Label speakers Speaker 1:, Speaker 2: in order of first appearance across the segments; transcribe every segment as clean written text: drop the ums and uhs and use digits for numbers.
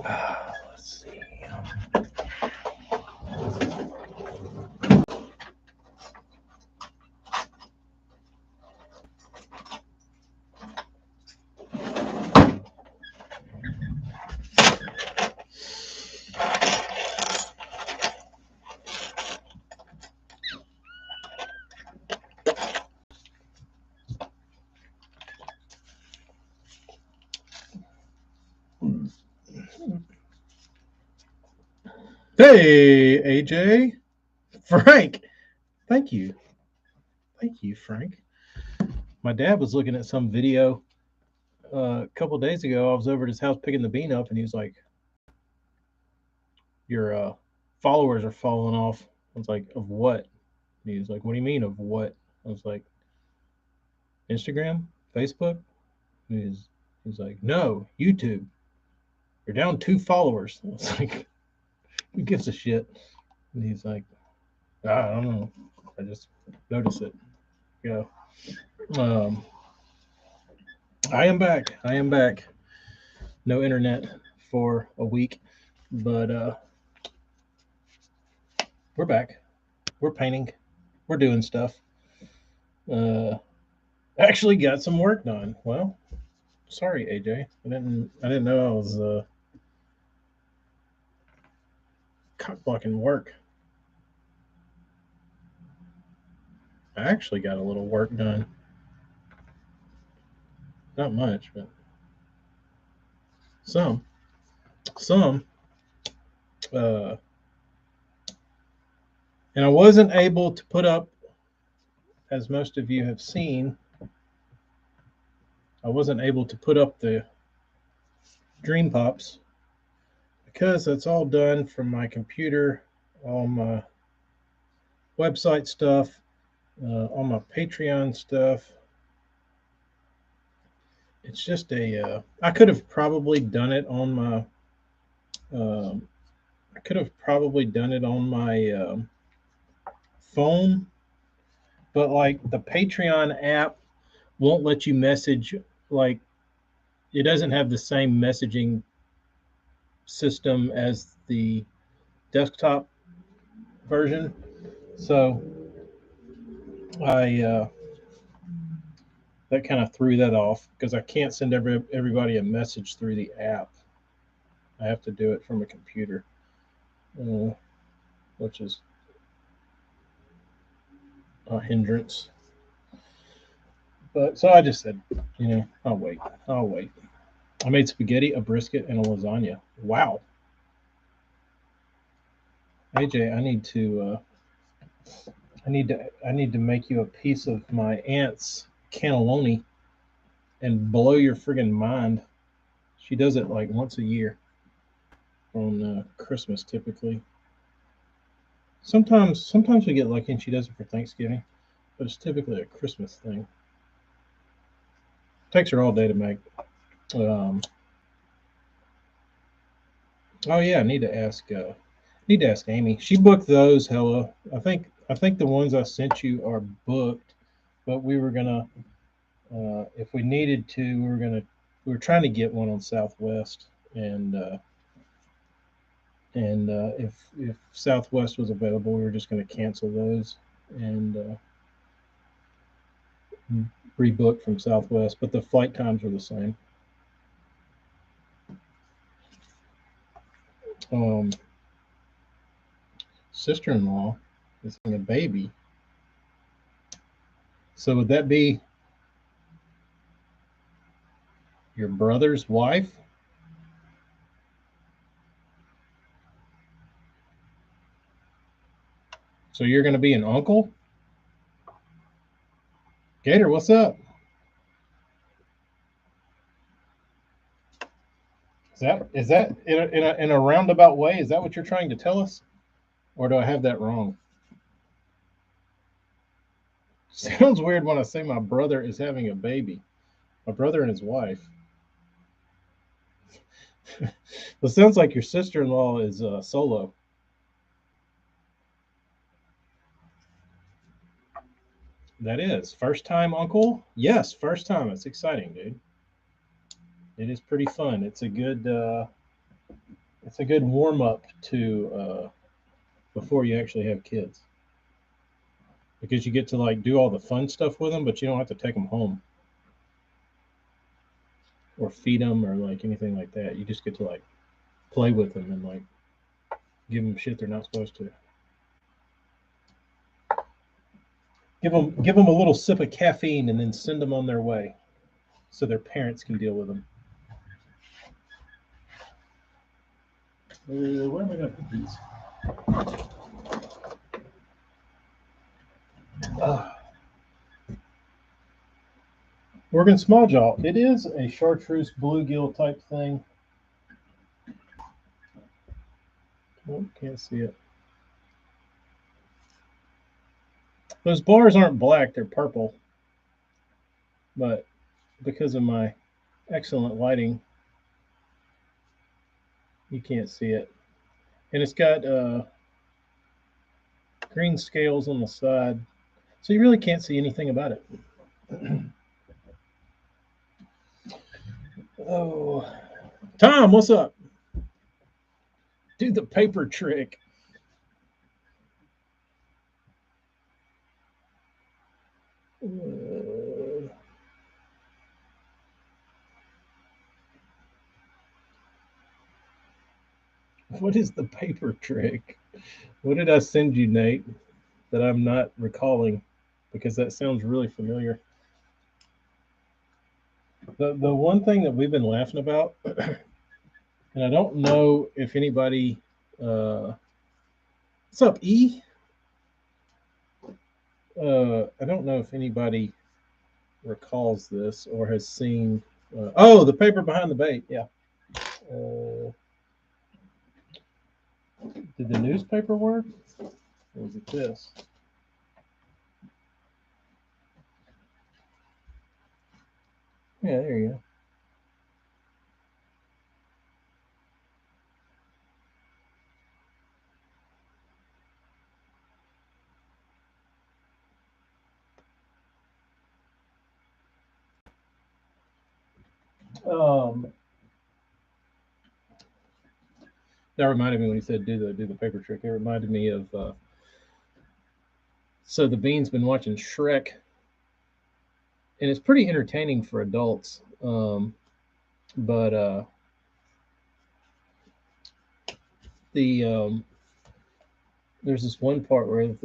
Speaker 1: Let's see. Hey, AJ. Frank. Thank you. Thank you, Frank. My dad was looking at some video a couple days ago. I was over at his house picking the bean up, and he was like, "Your followers are falling off." I was like, "Of what?" And he was like, "What do you mean of what?" I was like, "Instagram, Facebook." And he's like, "No, YouTube. You're down 2 followers." I was like, "Who gives a shit?" And he's like, "I don't know. I just noticed it." Yeah. Um, I am back. I am back. No internet for a week, but we're back. We're painting. We're doing stuff. Uh, actually got some work done. Well, sorry, AJ. I didn't know I was cock blocking work. I actually got a little work done. Not much, but some. Some. Uh, and I wasn't able to put up, as most of you have seen, I wasn't able to put up the Dream Pops because that's all done from my computer, all my website stuff, all my Patreon stuff. It's just I could have probably done it on my. Um, I could have probably done it on my phone, but like the Patreon app won't let you message. Like it doesn't have the same messaging system as the desktop version. So I that kind of threw that off because I can't send everybody a message through the app. I have to do it from a computer, uh, which is a hindrance. But so I just said, I'll wait. I'll wait. I made spaghetti, a brisket, and a lasagna. Wow, AJ, I need to make you a piece of my aunt's cannelloni and blow your friggin' mind. She does it like once a year on Christmas, typically. Sometimes we get lucky and she does it for Thanksgiving, but it's typically a Christmas thing. Takes her all day to make. Um, oh yeah, I need to ask Amy. She booked those. Hella, I think the ones I sent you are booked, but we were gonna if we needed to, we were trying to get one on Southwest, and if Southwest was available, we were just going to cancel those and rebook from Southwest, but the flight times were the same. Um, Sister-in-law is having a baby, so would that be your brother's wife? So you're going to be an uncle? Gator, what's up? Is that in a roundabout way? Is that what you're trying to tell us, or do I have that wrong? Sounds weird when I say my brother is having a baby. My brother and his wife. It sounds like your sister-in-law is solo. That is first time uncle. Yes, first time. It's exciting, dude. It is pretty fun. It's a good. It's a good warm up to before you actually have kids, because you get to like do all the fun stuff with them, but you don't have to take them home or feed them or like anything like that. You just get to like play with them and like give them shit they're not supposed to. Give them a little sip of caffeine and then send them on their way so their parents can deal with them. Where am I going to put these? Oregon small jaw. It is a chartreuse bluegill type thing. Oh, can't see it. Those bars aren't black; they're purple. But because of my excellent lighting, you can't see it. And it's got green scales on the side, so you really can't see anything about it. Oh, Tom, what's up? Do the paper trick. What is the paper trick? What did I send you, Nate, that I'm not recalling? Because that sounds really familiar. The one thing that we've been laughing about, and I don't know if anybody, what's up, E? I don't know if anybody recalls this or has seen. Oh, the paper behind the bait. Yeah. Uh, did the newspaper work? Or was it this? Yeah, there you go. That reminded me when he said do the paper trick. It reminded me of so the Bean's been watching Shrek, and it's pretty entertaining for adults. But the there's this one part where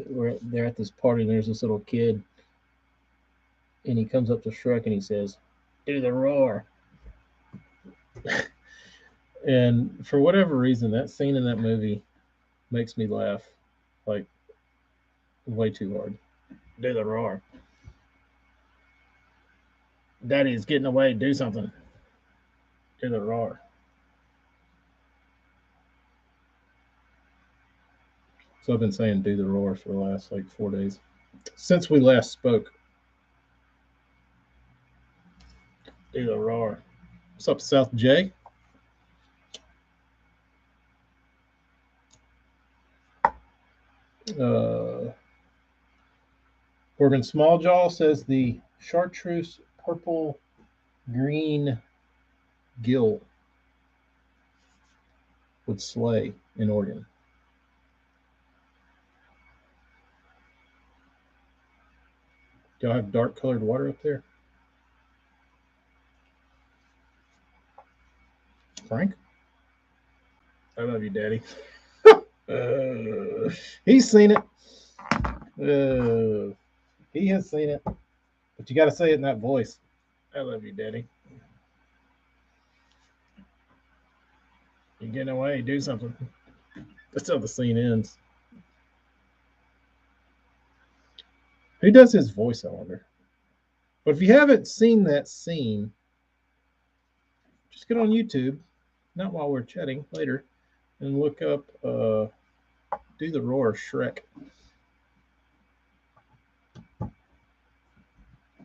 Speaker 1: they're at this party and there's this little kid, and he comes up to Shrek and he says, "Do the roar." And for whatever reason, that scene in that movie makes me laugh like way too hard. Do the roar. Daddy's getting away. Do something. Do the roar. So I've been saying do the roar for the last like 4 days since we last spoke. Do the roar. What's up, South J? Uh, Oregon Smalljaw says the chartreuse purple green gill would slay in Oregon. Do y'all have dark colored water up there? Frank? I love you, Daddy. He's seen it. He has seen it. But you got to say it in that voice. I love you, Daddy. You're getting away. Do something. That's how the scene ends. Who does his voice, I wonder? But if you haven't seen that scene, just get on YouTube, not while we're chatting later, and look up Do the Roar Shrek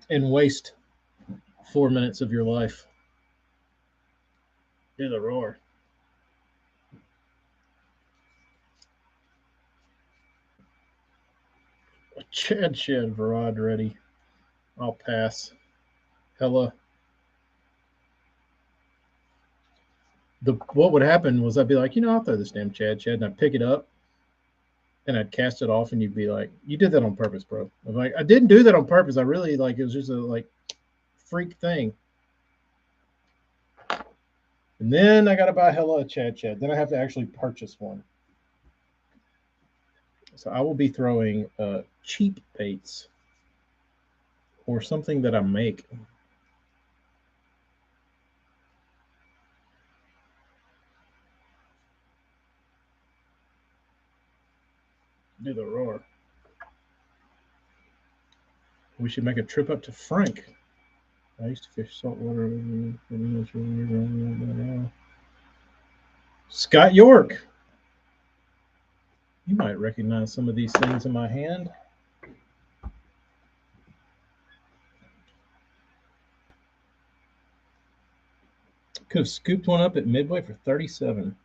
Speaker 1: and waste 4 minutes of your life. Do the roar. Chad Shed Varad ready. I'll pass. Hella. what would happen was I'd be like, I'll throw this damn Chad, and I'd pick it up and I'd cast it off, and you'd be like, you did that on purpose, bro. I'm like, I didn't do that on purpose. I really it was just a freak thing. And then I got to buy hella Chad. Then I have to actually purchase one. So I will be throwing cheap baits or something that I make. Do the roar. We should make a trip up to Frank. I used to fish saltwater. Scott York. You might recognize some of these things in my hand. Could have scooped one up at Midway for 37.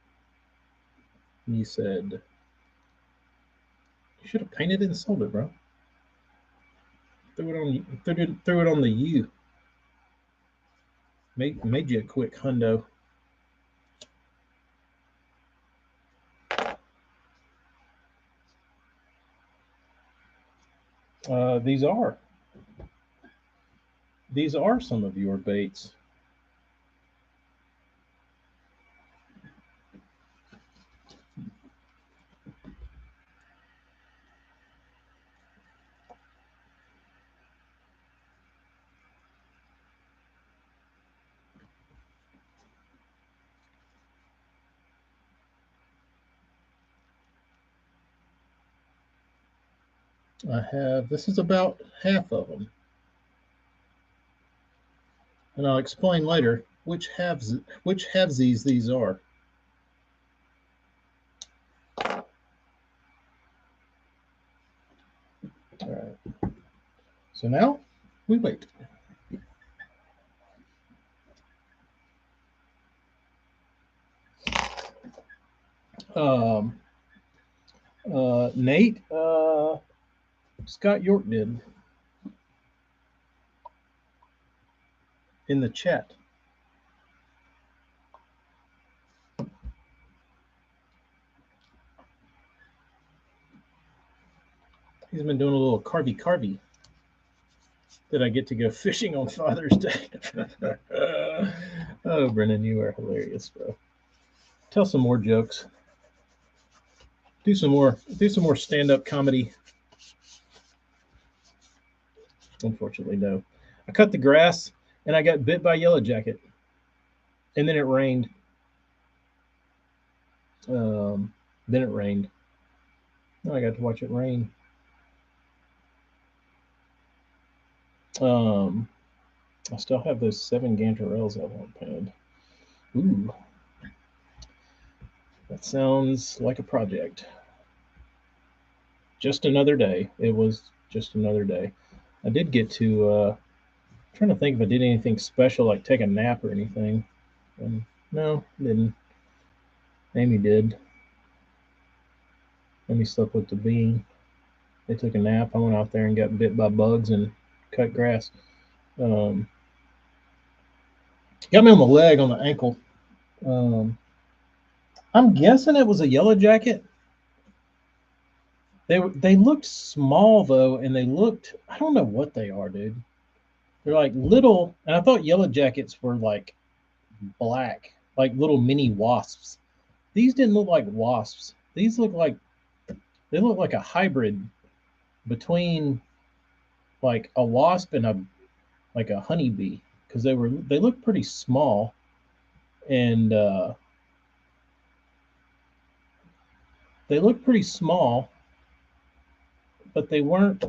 Speaker 1: And you said, you should have painted it and sold it, bro. Threw it on the U. Made you a quick hundo. These are some of your baits. This is about half of them. And I'll explain later which halvesies these are. All right. So now we wait. Nate, Scott York did in the chat. He's been doing a little carvy that I get to go fishing on Father's Day. Oh, Brennan, you are hilarious, bro. Tell some more jokes. Do some more stand-up comedy. Unfortunately, no. I cut the grass and I got bit by a yellow jacket. And then it rained. Then it rained. Now I got to watch it rain. I still have those 7 Gantarelles I want painted. Ooh. That sounds like a project. Just another day. It was just another day. I did get to I'm trying to think if I did anything special, like take a nap or anything. No, didn't. Amy did. Amy slept with the bean. They took a nap. I went out there and got bit by bugs and cut grass. Got me on the leg, on the ankle. I'm guessing it was a yellow jacket. They looked small though, and they looked, I don't know what they are, dude. They're like little, and I thought yellow jackets were like black, like little mini wasps. These didn't look like wasps. These look like a hybrid between like a wasp and a honeybee, because they looked pretty small, and they looked pretty small, but they weren't.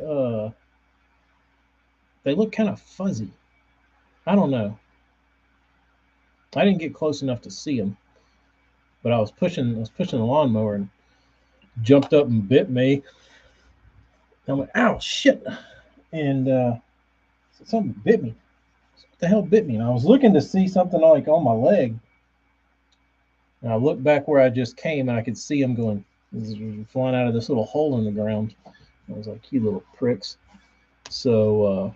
Speaker 1: They look kind of fuzzy. I don't know. I didn't get close enough to see them, but I was pushing the lawnmower and jumped up and bit me. I went, ow, shit. And something bit me. What the hell bit me? And I was looking to see something like on my leg. And I looked back where I just came, and I could see them going, flying out of this little hole in the ground. I was like, you little pricks. So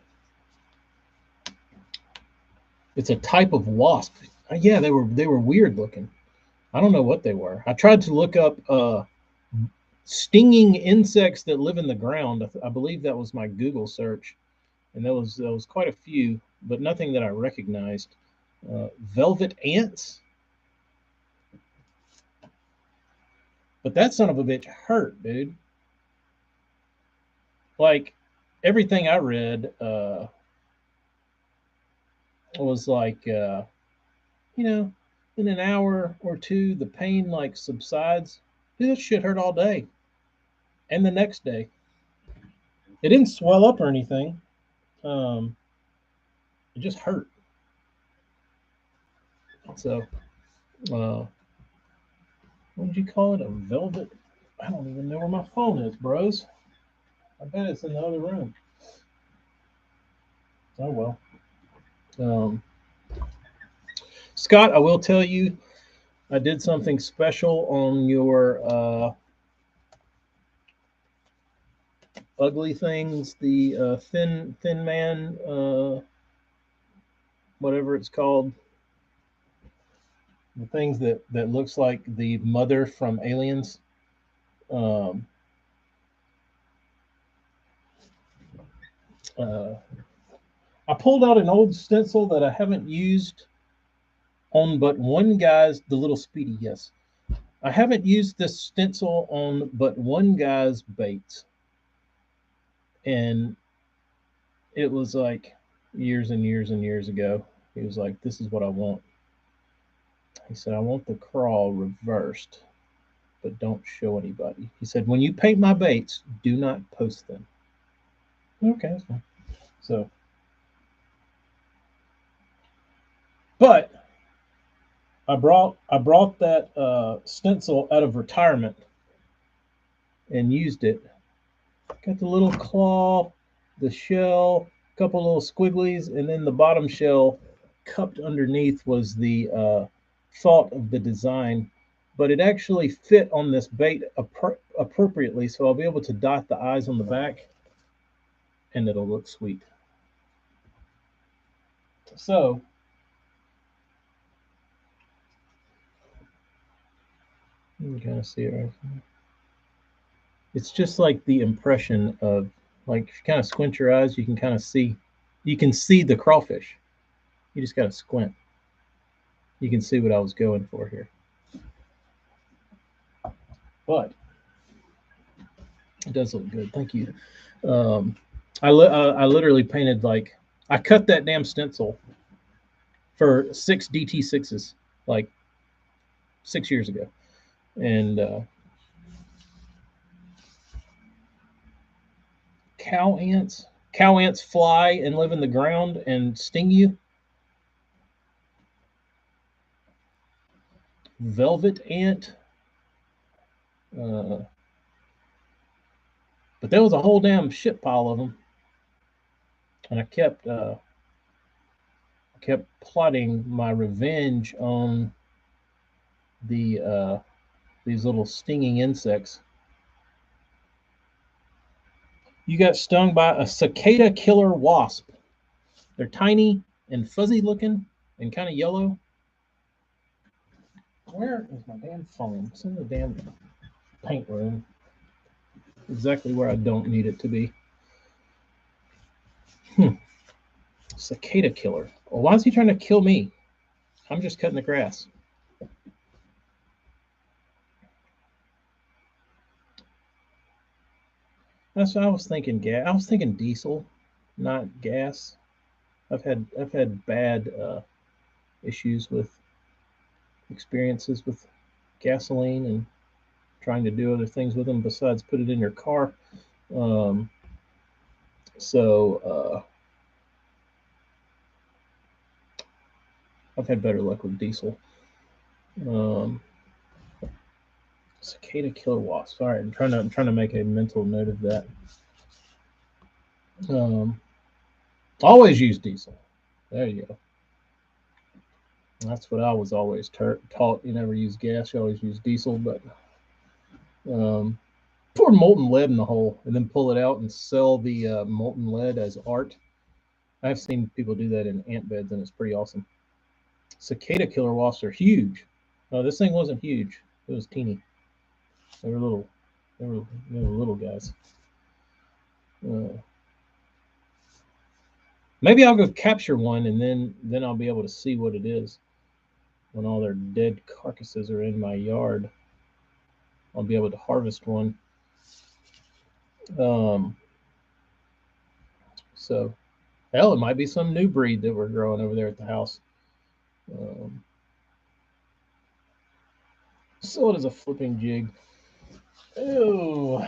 Speaker 1: it's a type of wasp. Yeah, they were weird looking. I don't know what they were. I tried to look up stinging insects that live in the ground. I believe that was my Google search, and there was quite a few, but nothing that I recognized. Velvet ants, but that son of a bitch hurt, dude. Like everything I read was like, you know, in an hour or two, the pain like subsides. Dude, that shit hurt all day and the next day. It didn't swell up or anything. Um, it just hurt. So, what would you call it? A velvet? I don't even know where my phone is, bros. I bet it's in the other room. Oh well. Um, Scott, I will tell you, I did something special on your ugly things, the thin man, whatever it's called, the things that looks like the mother from Aliens. Um, uh, I pulled out an old stencil that I haven't used on but one guy's, the little Speedy. Yes, I haven't used this stencil on but one guy's baits, and it was like years and years and years ago. He was like, "This is what I want." He said, "I want the crawl reversed, but don't show anybody." He said, "When you paint my baits, do not post them." Okay, that's fine. So, but I brought that stencil out of retirement and used it. Got the little claw, the shell, a couple little squigglies, and then the bottom shell cupped underneath was the thought of the design. But it actually fit on this bait appropriately, so I'll be able to dot the eyes on the back, and it'll look sweet. So you can kind of see it right there. It's just like the impression of, like, if you kind of squint your eyes, you can kind of see, you can see the crawfish. You just got to squint. You can see what I was going for here. But it does look good. Thank you. Um, I literally painted, like, I cut that damn stencil for 6 DT6s like 6 years ago, and cow ants fly and live in the ground and sting you. Velvet ant, uh, but there was a whole damn shit pile of them, and I kept plotting my revenge on these little stinging insects. You got stung by a cicada killer wasp. They're tiny and fuzzy looking and kind of yellow. Where is my damn phone? It's in the damn paint room. Exactly where I don't need it to be. Cicada killer. Well, why is he trying to kill me? I'm just cutting the grass. That's what I was thinking. Gas. I was thinking diesel, not gas. I've had bad issues with experiences with gasoline and trying to do other things with them besides put it in your car. Um, so I've had better luck with diesel. Um, Cicada killer wasp. All right, I'm trying to make a mental note of that. Um, always use diesel. There you go. That's what I was always taught. You never use gas. You always use diesel. But um, pour molten lead in the hole and then pull it out and sell the molten lead as art. I've seen people do that in ant beds, and it's pretty awesome. Cicada killer wasps are huge. No, this thing wasn't huge. It was teeny. They were little. They were little guys. Uh, Maybe I'll go capture one, and then I'll be able to see what it is when all their dead carcasses are in my yard. I'll be able to harvest one. Um, so hell, it might be some new breed that we're growing over there at the house. Um, so it is a flipping jig. Oh,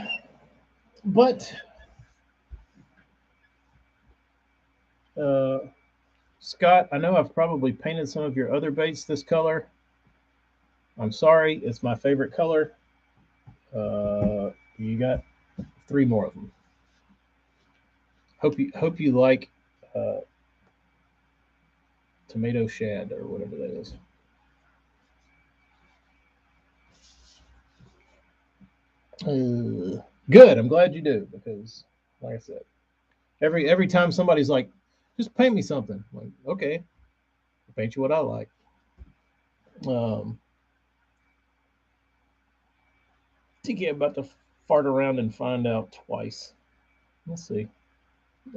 Speaker 1: but uh, Scott, I know I've probably painted some of your other baits this color. I'm sorry, it's my favorite color. You got 3 more of them. Hope you like uh, tomato shad or whatever that is. Good. I'm glad you do because, like I said, every time somebody's like, just paint me something. I'm like, okay, I'll paint you what I like. Um, Tiki about to fart around and find out twice. Let's see.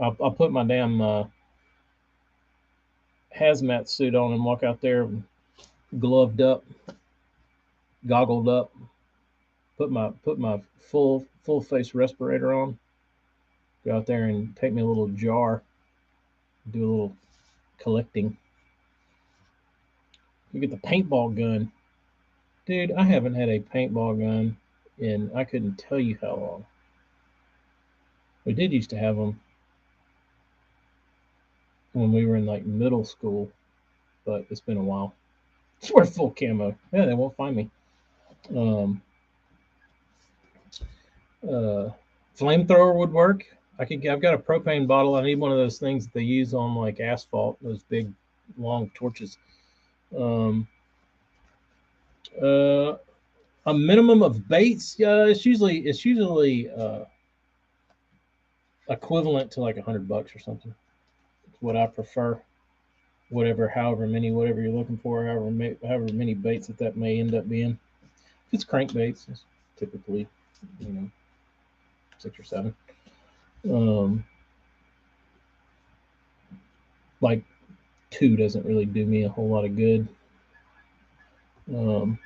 Speaker 1: I'll put my damn hazmat suit on and walk out there gloved up, goggled up. Put my full face respirator on. Go out there and take me a little jar. Do a little collecting. You get the paintball gun. Dude, I haven't had a paintball gun in I couldn't tell you how long. We did used to have them when we were in like middle school, but it's been a while. We're full camo. Yeah, they won't find me. Um, uh, Flamethrower would work. I've got a propane bottle. I need one of those things that they use on like asphalt. Those big, long torches. Um, uh, a minimum of baits. It's usually equivalent to like $100 or something. It's what I prefer. Whatever you're looking for, however many baits that may end up being. If it's crankbaits, it's typically, you know, 6 or 7. Um, like 2 doesn't really do me a whole lot of good. Um,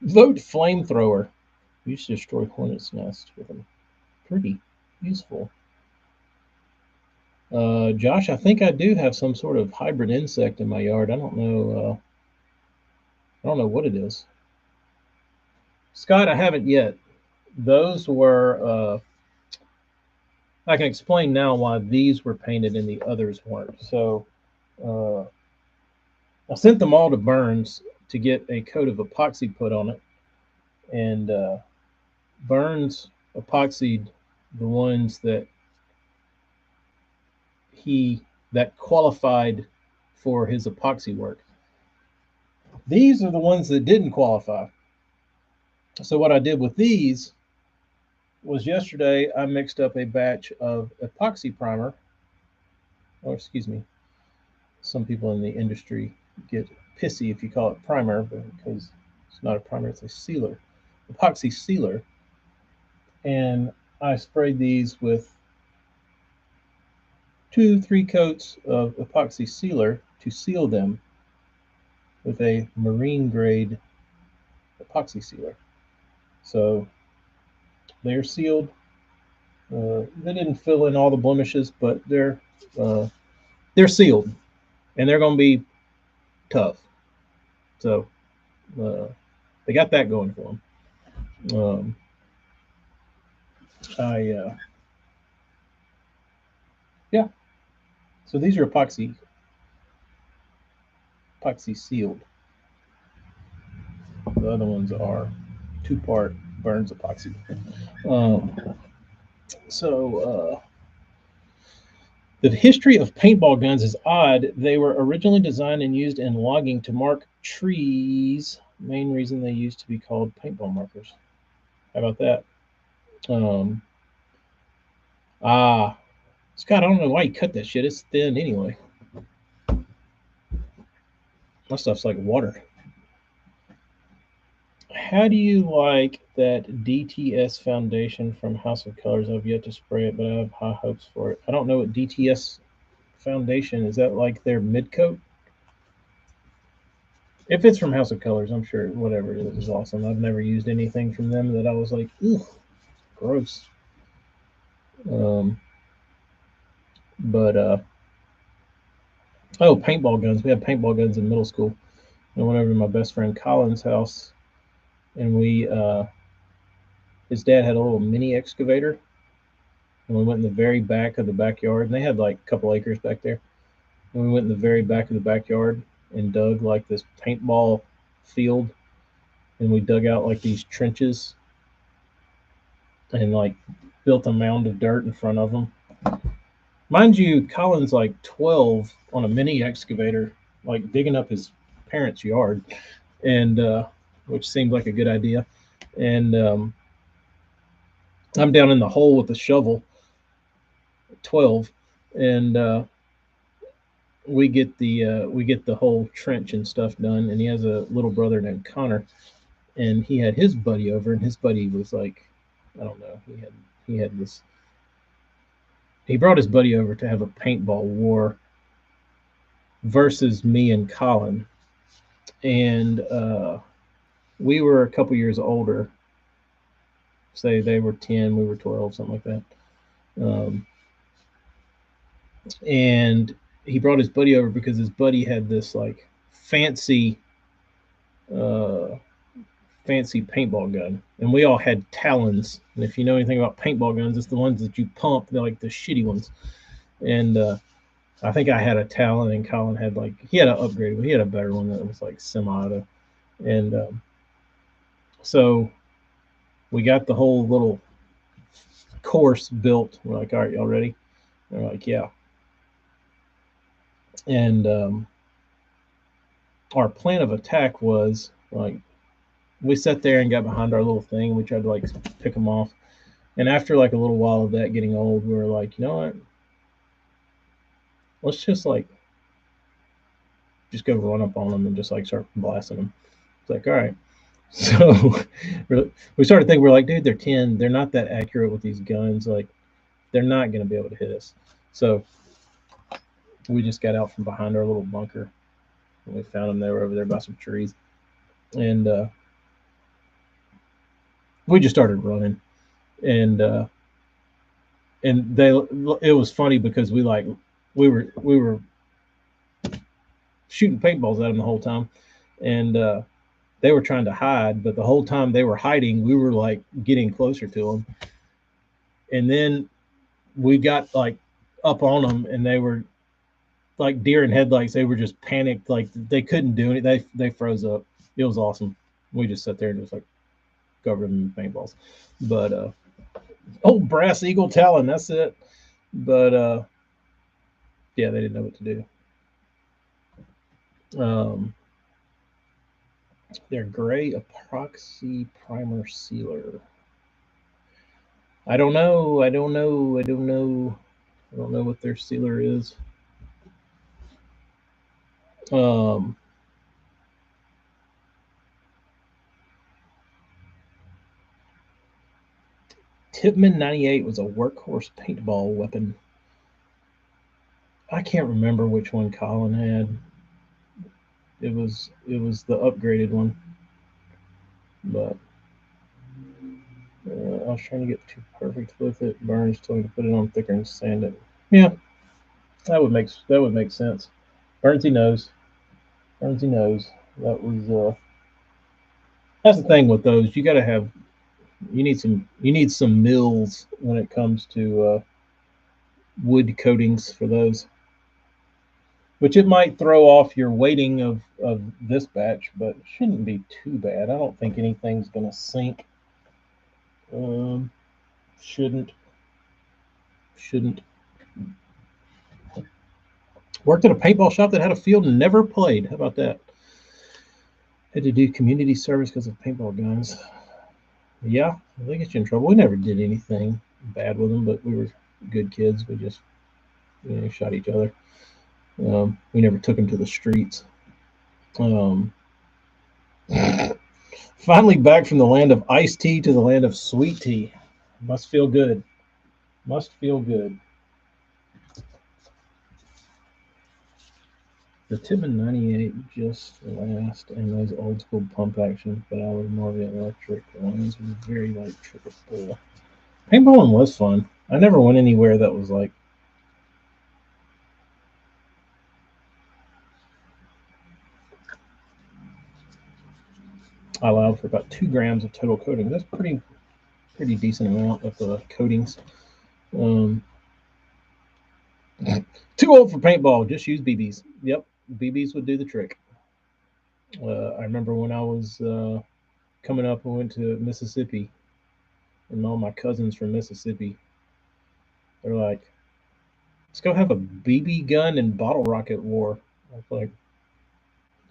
Speaker 1: Vote flamethrower. You used to destroy hornets' nests with them. Pretty useful. Josh, I think I do have some sort of hybrid insect in my yard. I don't know. I don't know what it is. Scott, I haven't yet. Those were. I can explain now why these were painted and the others weren't. So, uh, I sent them all to Burns to get a coat of epoxy put on it, and Burns epoxied the ones he that qualified for his epoxy work. These are the ones that didn't qualify. So what I did with these was yesterday I mixed up a batch of epoxy primer, or excuse me, some people in the industry get pissy if you call it primer, because it's not a primer, it's a sealer, epoxy sealer. And I sprayed these with 2, 3 coats of epoxy sealer to seal them with a marine grade epoxy sealer. So they're sealed. They didn't fill in all the blemishes, but they're sealed, and they're going to be tough. So uh, they got that going for them. I Yeah. So these are epoxy sealed. The other ones are 2-part Burns epoxy. Um, so the history of paintball guns is odd. They were originally designed and used in logging to mark trees. Main reason they used to be called paintball markers. How about that? Um, ah, Scott, I don't know why you cut that shit. It's thin anyway. That stuff's like water. How do you like that DTS foundation from House of Colors? I've yet to spray it, but I have high hopes for it. I don't know what DTS foundation is. That like their mid coat? If it's from House of Colors, I'm sure whatever it is awesome. I've never used anything from them that I was like, ugh, gross. Um, but oh, paintball guns. We had paintball guns in middle school. I went over to my best friend Colin's house, and his dad had a little mini excavator, and we went in the very back of the backyard, and they had like a couple acres back there. And we went in the very back of the backyard and dug like this paintball field, and we dug out like these trenches and like built a mound of dirt in front of them. Mind you, Colin's like 12 on a mini excavator, like digging up his parents' yard, and which seemed like a good idea. And I'm down in the hole with the shovel, 12, and we get the whole trench and stuff done. And he has a little brother named Connor, and he had his buddy over, and his buddy was like, I don't know, he had this. He brought his buddy over to have a paintball war versus me and Colin, and we were a couple years older. Say they were 10, we were 12, something like that. And he brought his buddy over because his buddy had this like uh, fancy paintball gun, and we all had Talons. And if you know anything about paintball guns, it's the ones that you pump. They're like the shitty ones. And I think I had a Talon, and Colin had like he had an upgraded, but he had a better one that was like semi-auto. And so we got the whole little course built. We're like, all right, y'all ready? They're like, yeah. And our plan of attack was like we sat there and got behind our little thing. We tried to like pick them off. And after like a little while of that getting old, we were like, you know what? Let's just like just go run up on them and just like start blasting them. It's like, all right. So we started thinking, we're like, dude, they're 10. They're not that accurate with these guns. Like, they're not going to be able to hit us. So we just got out from behind our little bunker. And we found them. They were over there by some trees. And we just started running. And it was funny because we were shooting paintballs at them the whole time. And they were trying to hide, but the whole time they were hiding, we were like getting closer to them. And then we got like up on them, and they were like deer in headlights. They were just panicked, like they couldn't do it. They froze up. It was awesome. We just sat there and just like covered them in paintballs. But old brass eagle Talon, that's it. But yeah, they didn't know what to do. They're gray epoxy primer sealer. I don't know. I don't know. I don't know. I don't know what their sealer is. Um, Tipman 98 was a workhorse paintball weapon. I can't remember which one Colin had. It was the upgraded one, but I was trying to get too perfect with it. Burns told me to put it on thicker and sand it. Yeah, that would make sense. Burnsy knows. Burnsy knows. That was that's the thing with those. You need some mills when it comes to wood coatings for those. Which it might throw off your weighting of this batch, but it shouldn't be too bad. I don't think anything's gonna sink. Um, shouldn't. Shouldn't. Worked at a paintball shop that had a field and never played. How about that? Had to do community service because of paintball guns. Yeah, they get you in trouble. We never did anything bad with them, but we were good kids. We just shot each other. We never took them to the streets. Um, Finally back from the land of iced tea to the land of sweet tea. Must feel good. Must feel good. The Tippmann 98 just last, and those old school pump action, but I was more of the electric ones were very like triple pull. Paintballing was fun. I never went anywhere that was like I allowed for about 2 grams of total coating. That's pretty decent amount of the coatings. Um, too old for paintball. Just use BBs. Yep, BBs would do the trick. I remember when I was coming up, I went to Mississippi, and all my cousins from Mississippi, they're like, "Let's go have a BB gun and bottle rocket war." I was like,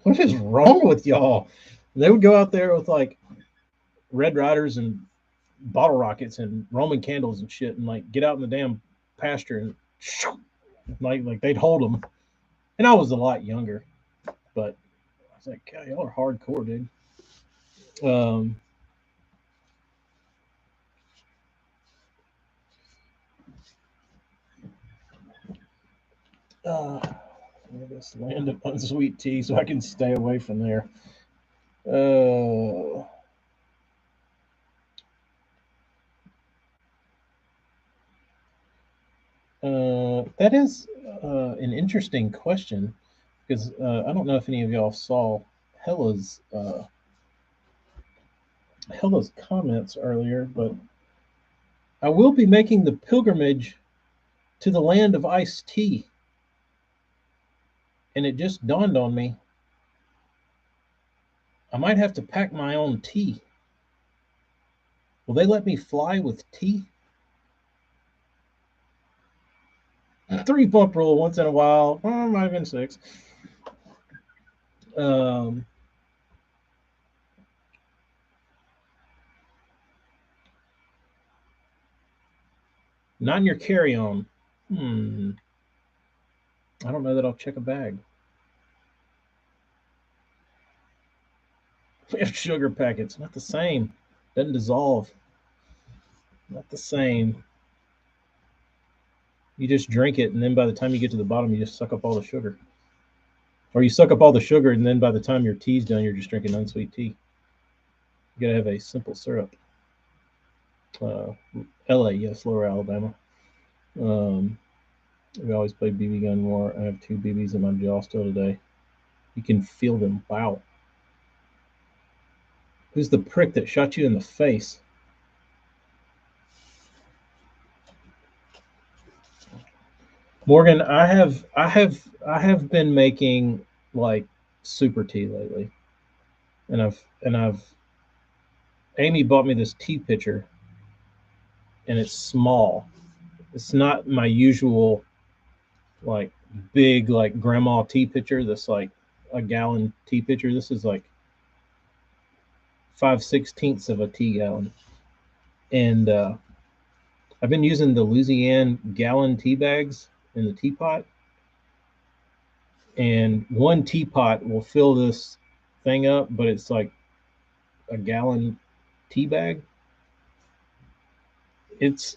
Speaker 1: "What is wrong with y'all?" And they would go out there with like Red Riders and bottle rockets and Roman candles and shit, and like get out in the damn pasture and like they'd hold them. And I was a lot younger, but I was like, God, y'all are hardcore, dude. Um, uh, this land of unsweet tea, so I can stay away from there. Uh, that is an interesting question because I don't know if any of y'all saw Hella's Hella's comments earlier, but I will be making the pilgrimage to the land of iced tea, and it just dawned on me I might have to pack my own tea. Will they let me fly with tea? 3 pump rule once in a while, might have been 6. Um, Not in your carry on. I don't know that I'll check a bag. We have sugar packets, not the same. Doesn't dissolve. Not the same. You just drink it, and then by the time you get to the bottom, you just suck up all the sugar. Or you suck up all the sugar, and then by the time your tea's done, you're just drinking unsweet tea. You gotta have a simple syrup. LA, yes, Lower Alabama. Um, we always play BB gun war. I have 2 BBs in my jaw still today. You can feel them. Wow. Who's the prick that shot you in the face? Morgan, I have been making like super tea lately. And I've Amy bought me this tea pitcher and it's small. It's not my usual like big like grandma tea pitcher that's like a gallon tea pitcher. This is like 5/16 of a tea gallon. And I've been using the Louisiana gallon tea bags in the teapot. And one teapot will fill this thing up, but it's like a gallon tea bag. It's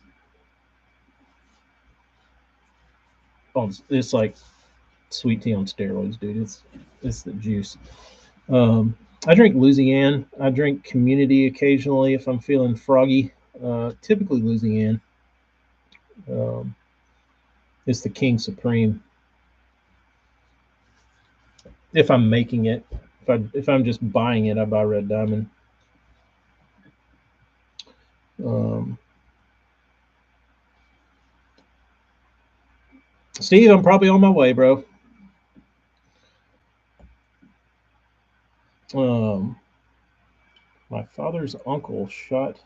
Speaker 1: it's like sweet tea on steroids, dude. It's the juice. I drink Louisiana. I drink Community occasionally if I'm feeling froggy. Typically Louisiana. Um, it's the King Supreme. If I'm making it, if I'm just buying it, I buy Red Diamond. Um, Steve, I'm probably on my way, bro. Um, my father's uncle shot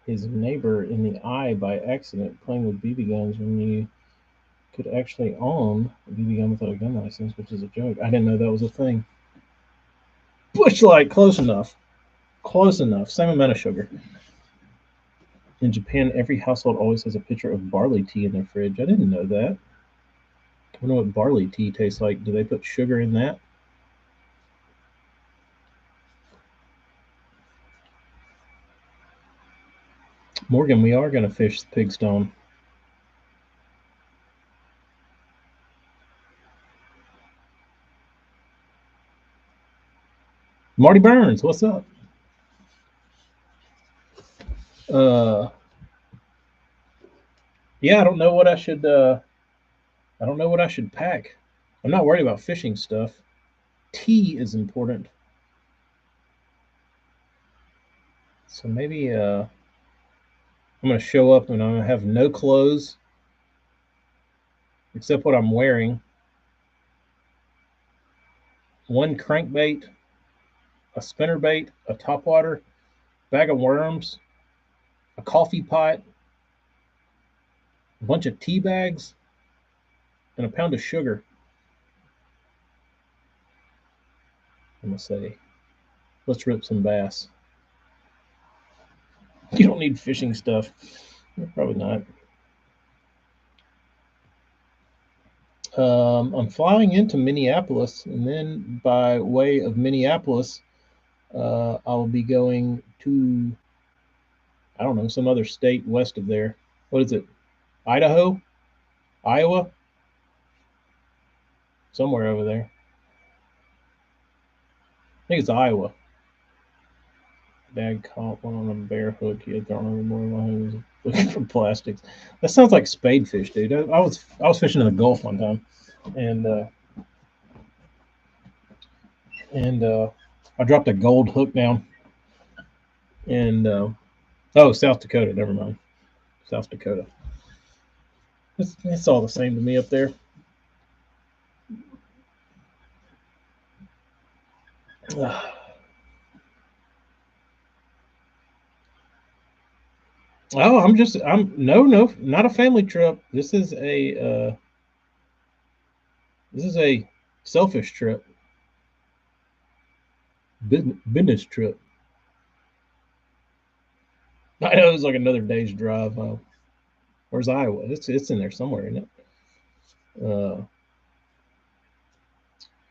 Speaker 1: his neighbor in the eye by accident playing with BB guns when you could actually own a BB gun without a gun license, which is a joke. I didn't know that was a thing. Bush Light, close enough. Close enough. Same amount of sugar. In Japan, every household always has a pitcher of barley tea in their fridge. I didn't know that. I wonder what barley tea tastes like. Do they put sugar in that? Morgan, we are going to fish the Pigstone. Marty Burns, what's up? Uh, yeah, I don't know what I should. I don't know what I should pack. I'm not worried about fishing stuff. Tea is important. So maybe I'm going to show up and I'm going to have no clothes except what I'm wearing. One crankbait, a spinnerbait, a topwater, bag of worms, a coffee pot, a bunch of tea bags, and a pound of sugar. I'm going to say, let's rip some bass. You don't need fishing stuff. Probably not. I'm flying into Minneapolis, and then by way of Minneapolis, I'll be going to, I don't know, some other state west of there. What is it? Idaho? Iowa? Somewhere over there. I think it's Iowa. Dad caught one on a bear hook. He had thrown overboard while he was looking for plastics. That sounds like spade fish, dude. I was fishing in the Gulf one time, and I dropped a gold hook down, and oh, South Dakota. Never mind, South Dakota. It's all the same to me up there. Oh, I'm no, not a family trip. This is a selfish trip, business trip. I know it's like another day's drive. Where's Iowa? It's in there somewhere, isn't it?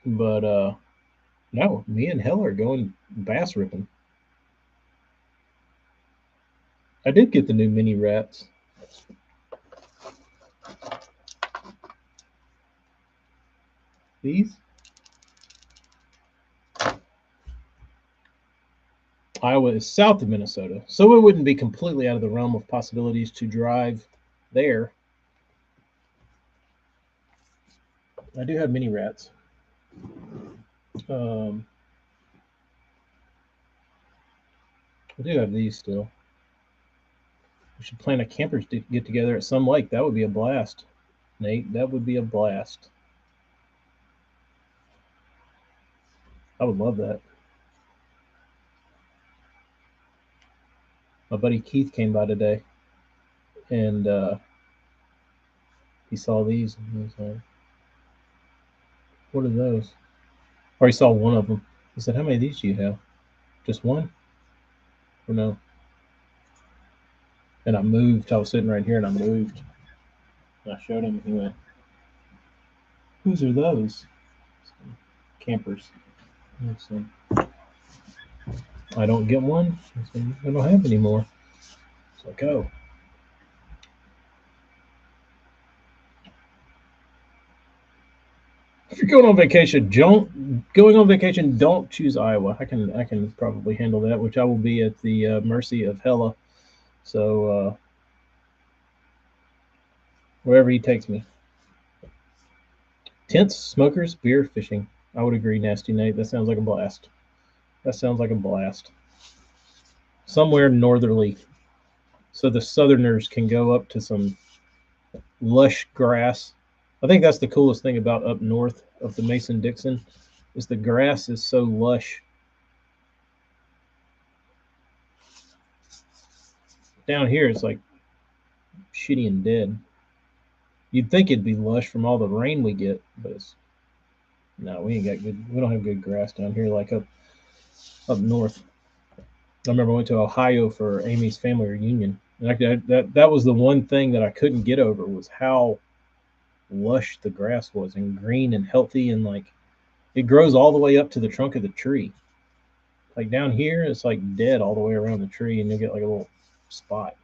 Speaker 1: But no, me and Hell are going bass ripping. I did get the new mini rats. These Iowa is south of Minnesota, so it wouldn't be completely out of the realm of possibilities to drive there. I do have mini rats. Um, I do have these still. We should plan a campers to get together at some lake. That would be a blast, Nate. That would be a blast. I would love that. My buddy Keith came by today, and he saw these, and he was like, "What are those?" Or he saw one of them. He said, "How many of these do you have? Just one?" Or no? And I moved. I was sitting right here, and I moved. And I showed him, and he went, "Whose are those?" Campers. I said, "I don't get one." I said, "I don't have any more." It's like, oh. If you're going on vacation, don't choose Iowa. I can probably handle that, which I will be at the mercy of Hella. So wherever he takes me. Tents, smokers, beer, fishing. I would agree, Nasty Nate. That sounds like a blast. That sounds like a blast. Somewhere northerly, so the Southerners can go up to some lush grass. I think that's the coolest thing about up north of the Mason-Dixon is the grass is so lush. Down here, it's like shitty and dead. You'd think it'd be lush from all the rain we get, but it's no, we ain't got good. We don't have good grass down here like up north. I remember I went to Ohio for Amy's family reunion, and that was the one thing that I couldn't get over was how lush the grass was and green and healthy and like it grows all the way up to the trunk of the tree. Like down here, it's like dead all the way around the tree, and you'll get like a little spot.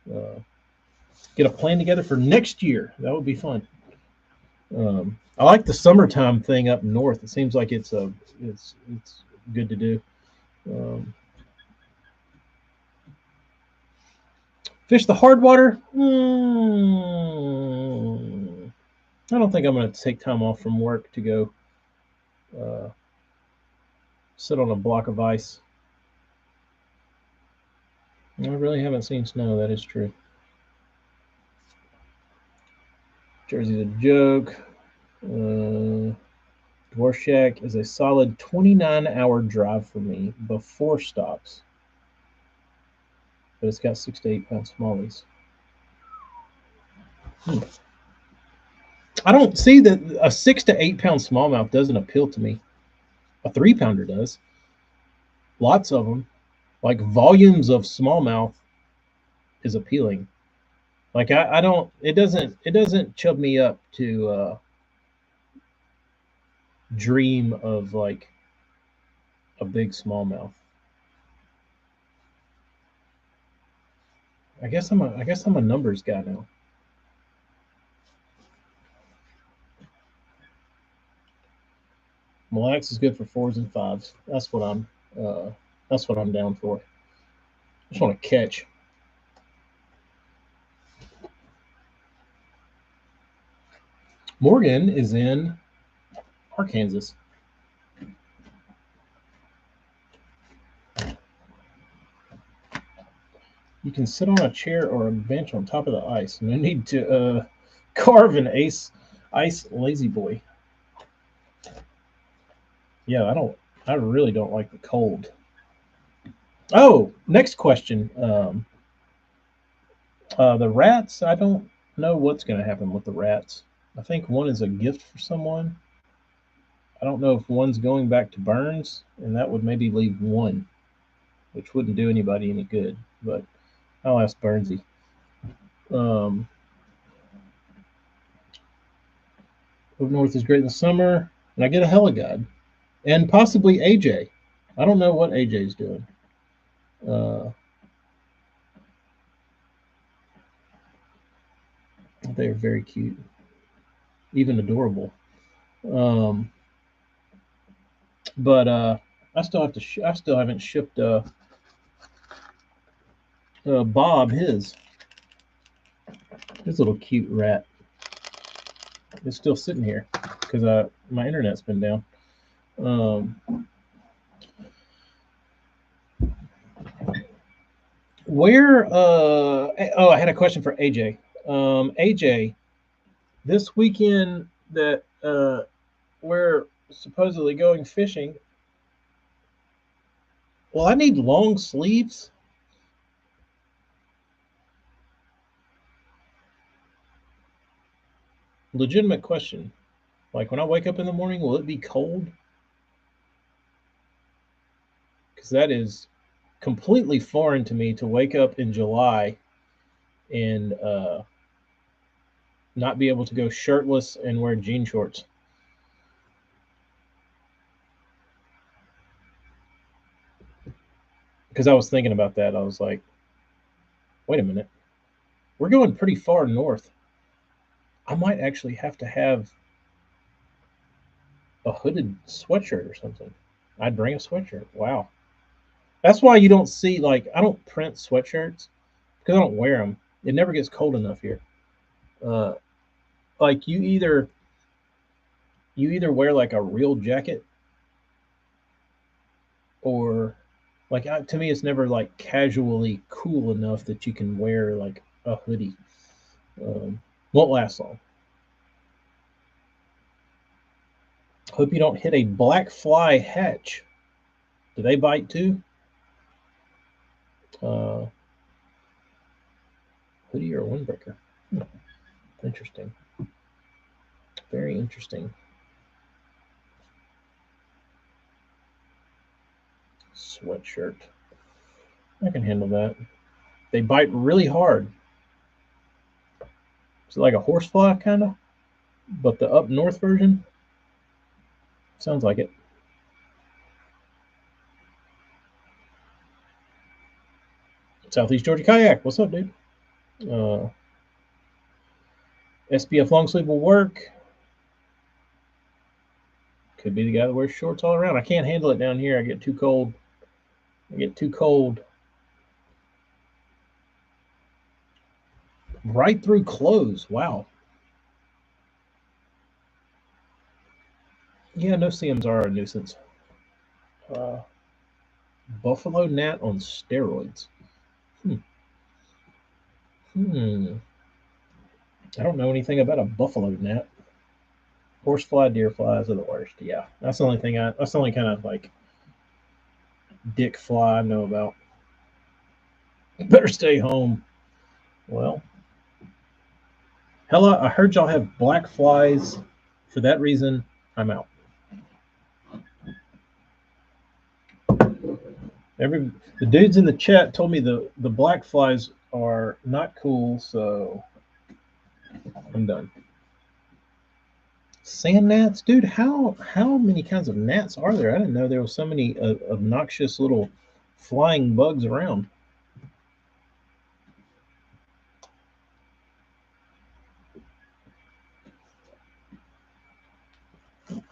Speaker 1: Get a plan together for next year. That would be fun. I like the summertime thing up north. It seems like it's good to do. Um, Fish the hard water. I don't think I'm going to take time off from work to go uh, sit on a block of ice. I really haven't seen snow. That is true. Jersey's a joke. Dvorak is a solid 29-hour drive for me before stops, but it's got 6 to 8 pound smallies. I don't see that a 6 to 8 pound smallmouth doesn't appeal to me. A 3 pounder does. Lots of them. Like volumes of smallmouth is appealing. Like I don't. It doesn't chub me up to dream of like a big smallmouth. I guess I'm a numbers guy now. Mille Lacs is good for fours and fives. Uh, that's what I'm down for. I just want to catch. Morgan is in Arkansas. You can sit on a chair or a bench on top of the ice. No need to carve an ice lazy boy. Yeah, I really don't like the cold. Oh, next question. The rats. I don't know what's going to happen with the rats. I think one is a gift for someone. I don't know if one's going back to Burns, and that would maybe leave one, which wouldn't do anybody any good. But I'll ask Burnsy. Um, Up North is great in the summer, and I get a Heligod, and possibly AJ. I don't know what AJ's doing. Uh, they are very cute, even adorable. Um, but I still have to. I still haven't shipped Bob his little cute rat. It's still sitting here because my internet's been down. Um, where? Oh, I had a question for AJ. AJ, this weekend that we're supposedly going fishing. Well, I need long sleeves. Legitimate question. Like when I wake up in the morning, will it be cold? Because that is completely foreign to me to wake up in July and not be able to go shirtless and wear jean shorts. Because I was thinking about that. I was like, wait a minute. We're going pretty far north. I might actually have to have a hooded sweatshirt or something. I'd bring a sweatshirt. Wow. That's why you don't see, like, I don't print sweatshirts because I don't wear them. It never gets cold enough here. Uh, like you either wear like a real jacket or like to me it's never like casually cool enough that you can wear like a hoodie. Um, won't last long. Hope you don't hit a black fly hatch. Do they bite too? Uh, Hoodie or windbreaker? Hmm, interesting. Very interesting. Sweatshirt. I can handle that. They bite really hard. Is it like a horsefly kind of? But the up north version? Sounds like it. Southeast Georgia Kayak. What's up, dude? SPF long sleeve will work. Could be the guy that wears shorts all around. I can't handle it down here. I get too cold. Right through clothes. Wow. Yeah, no CMs are a nuisance. Buffalo gnat on steroids. Hmm. I don't know anything about a buffalo gnat. Horsefly, deer flies are the worst. Yeah, that's the only thing. That's the only kind of like dick fly I know about. Better stay home. Well, hella, I heard y'all have black flies. For that reason, I'm out. The dudes in the chat told me the black flies are not cool, so I'm done. Sand gnats, dude. How many kinds of gnats are there? I didn't know there was so many obnoxious little flying bugs around.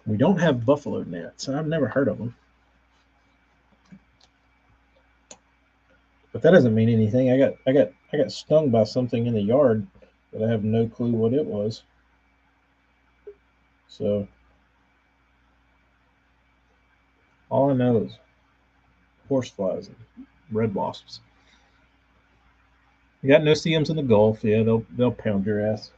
Speaker 1: We don't have buffalo gnats. I've never heard of them. But that doesn't mean anything. I got stung by something in the yard, but I have no clue what it was. So all I know is horseflies and red wasps. You got no CMs in the Gulf, yeah, they'll pound your ass.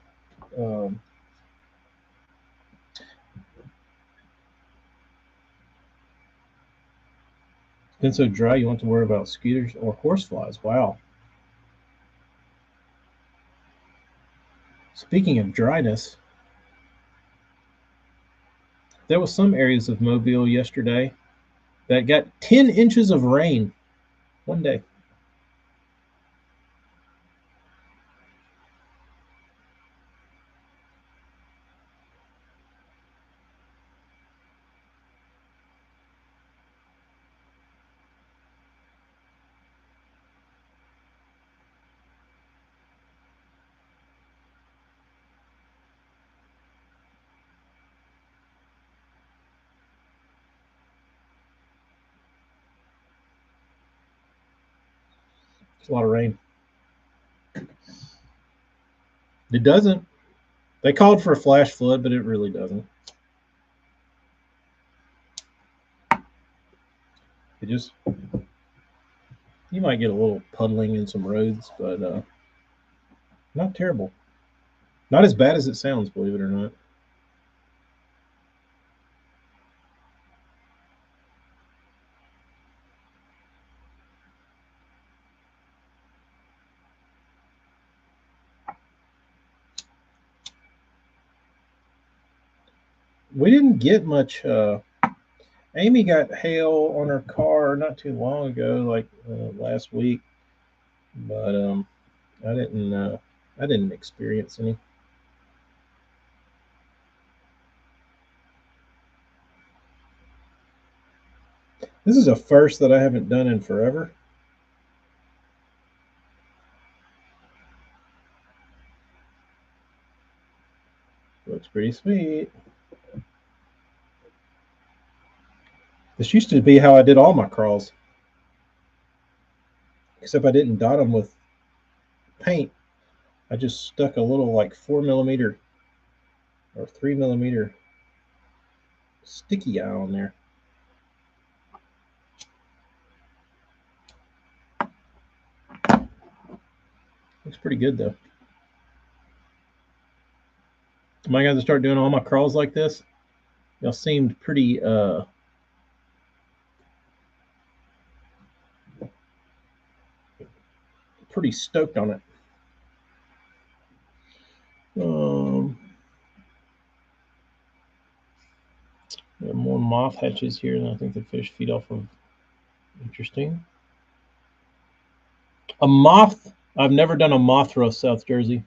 Speaker 1: Been so dry you want to worry about skeeters or horseflies. Wow. Speaking of dryness, there was some areas of Mobile yesterday that got 10 inches of rain one day. It's a lot of rain. It doesn't. They called for a flash flood, but it really doesn't. It just, you might get a little puddling in some roads, but not terrible. Not as bad as it sounds, believe it or not. We didn't get much. Amy got hail on her car not too long ago, like last week, but I didn't. I didn't experience any. This is a first that I haven't done in forever. Looks pretty sweet. This used to be how I did all my crawls, except I didn't dot them with paint. I just stuck a little like 4mm or 3mm sticky eye on there. Looks pretty good though. Am I going to start doing all my crawls like this? Y'all seemed pretty pretty stoked on it. We have more moth hatches here than I think the fish feed off of. Interesting. A moth. I've never done a Mothra, South Jersey.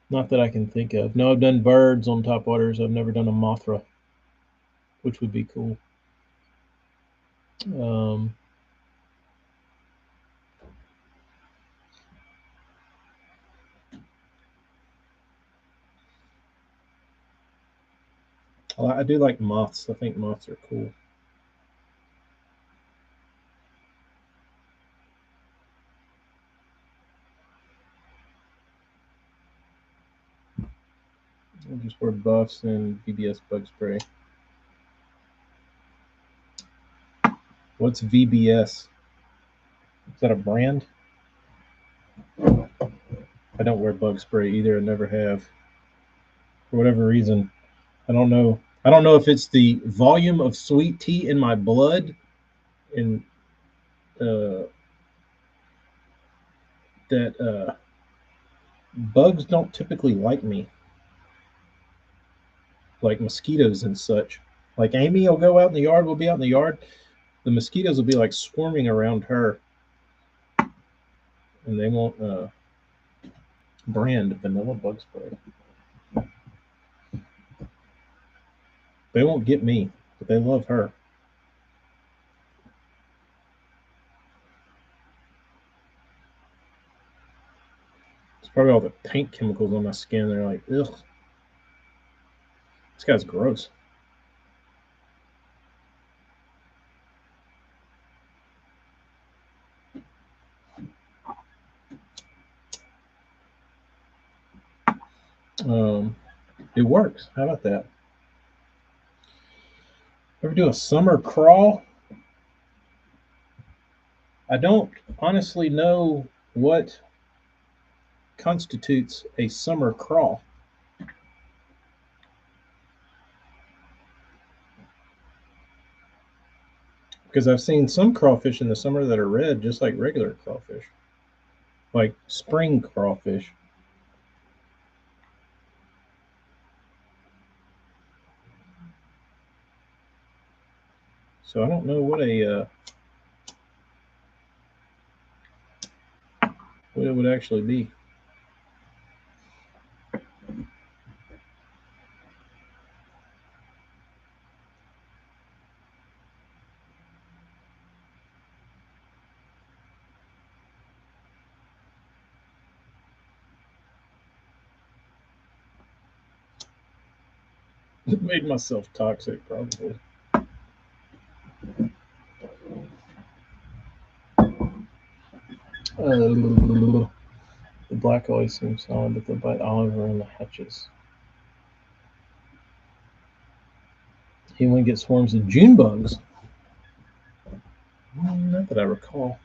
Speaker 1: Not that I can think of. No, I've done birds on top waters. I've never done a Mothra, which would be cool. I do like moths. I think moths are cool. I just wear buffs and VBS bug spray. What's VBS? Is that a brand? I don't wear bug spray either. I never have. For whatever reason, I don't know. I don't know if it's the volume of sweet tea in my blood and uh, that bugs don't typically like me, like mosquitoes and such. Like Amy will go out in the yard. We'll be out in the yard. The mosquitoes will be like swarming around her, and they won't brand vanilla bug spray. They won't get me, but they love her. It's probably all the paint chemicals on my skin. They're like, ugh, this guy's gross. Um, it works. How about that? Ever do a summer crawl? I don't honestly know what constitutes a summer crawl because I've seen some crawfish in the summer that are red, just like regular crawfish, like spring crawfish. So I don't know what it would actually be. Made myself toxic, probably. The black always seems solid, but the bite olive around the hatches. He only gets swarms of June bugs. Not that I recall.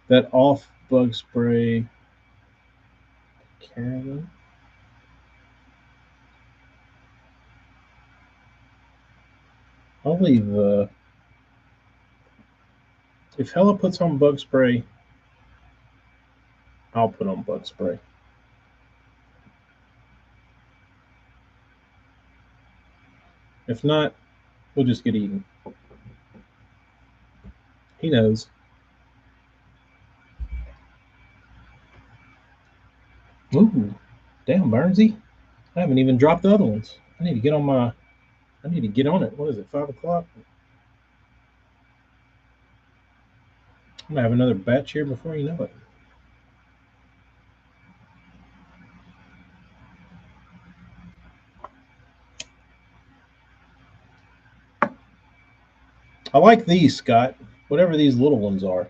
Speaker 1: That off bug spray. Carolyn. I'll leave. If Hella puts on bug spray, I'll put on bug spray. If not, we'll just get eaten. He knows. Ooh, damn, Burnsy. I haven't even dropped the other ones. I need to get on my. I need to get on it. What is it? 5 o'clock. I'm gonna have another batch here before you know it. I like these, Scott. Whatever these little ones are.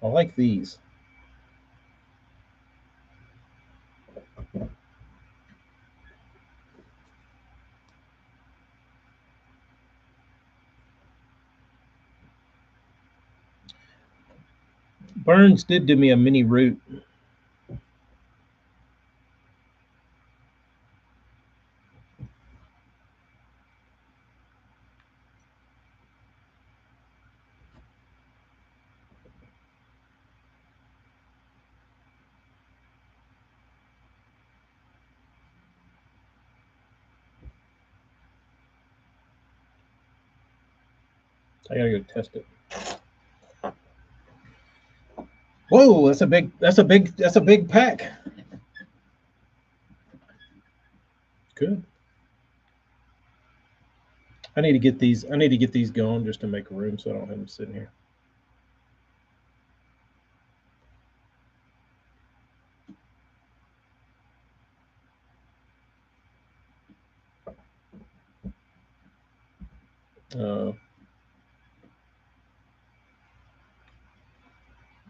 Speaker 1: I like these. Burns did do me a mini root. I gotta go test it. Whoa, that's a big pack. Good. I need to get these. I need to get these going just to make room so I don't have them sitting here.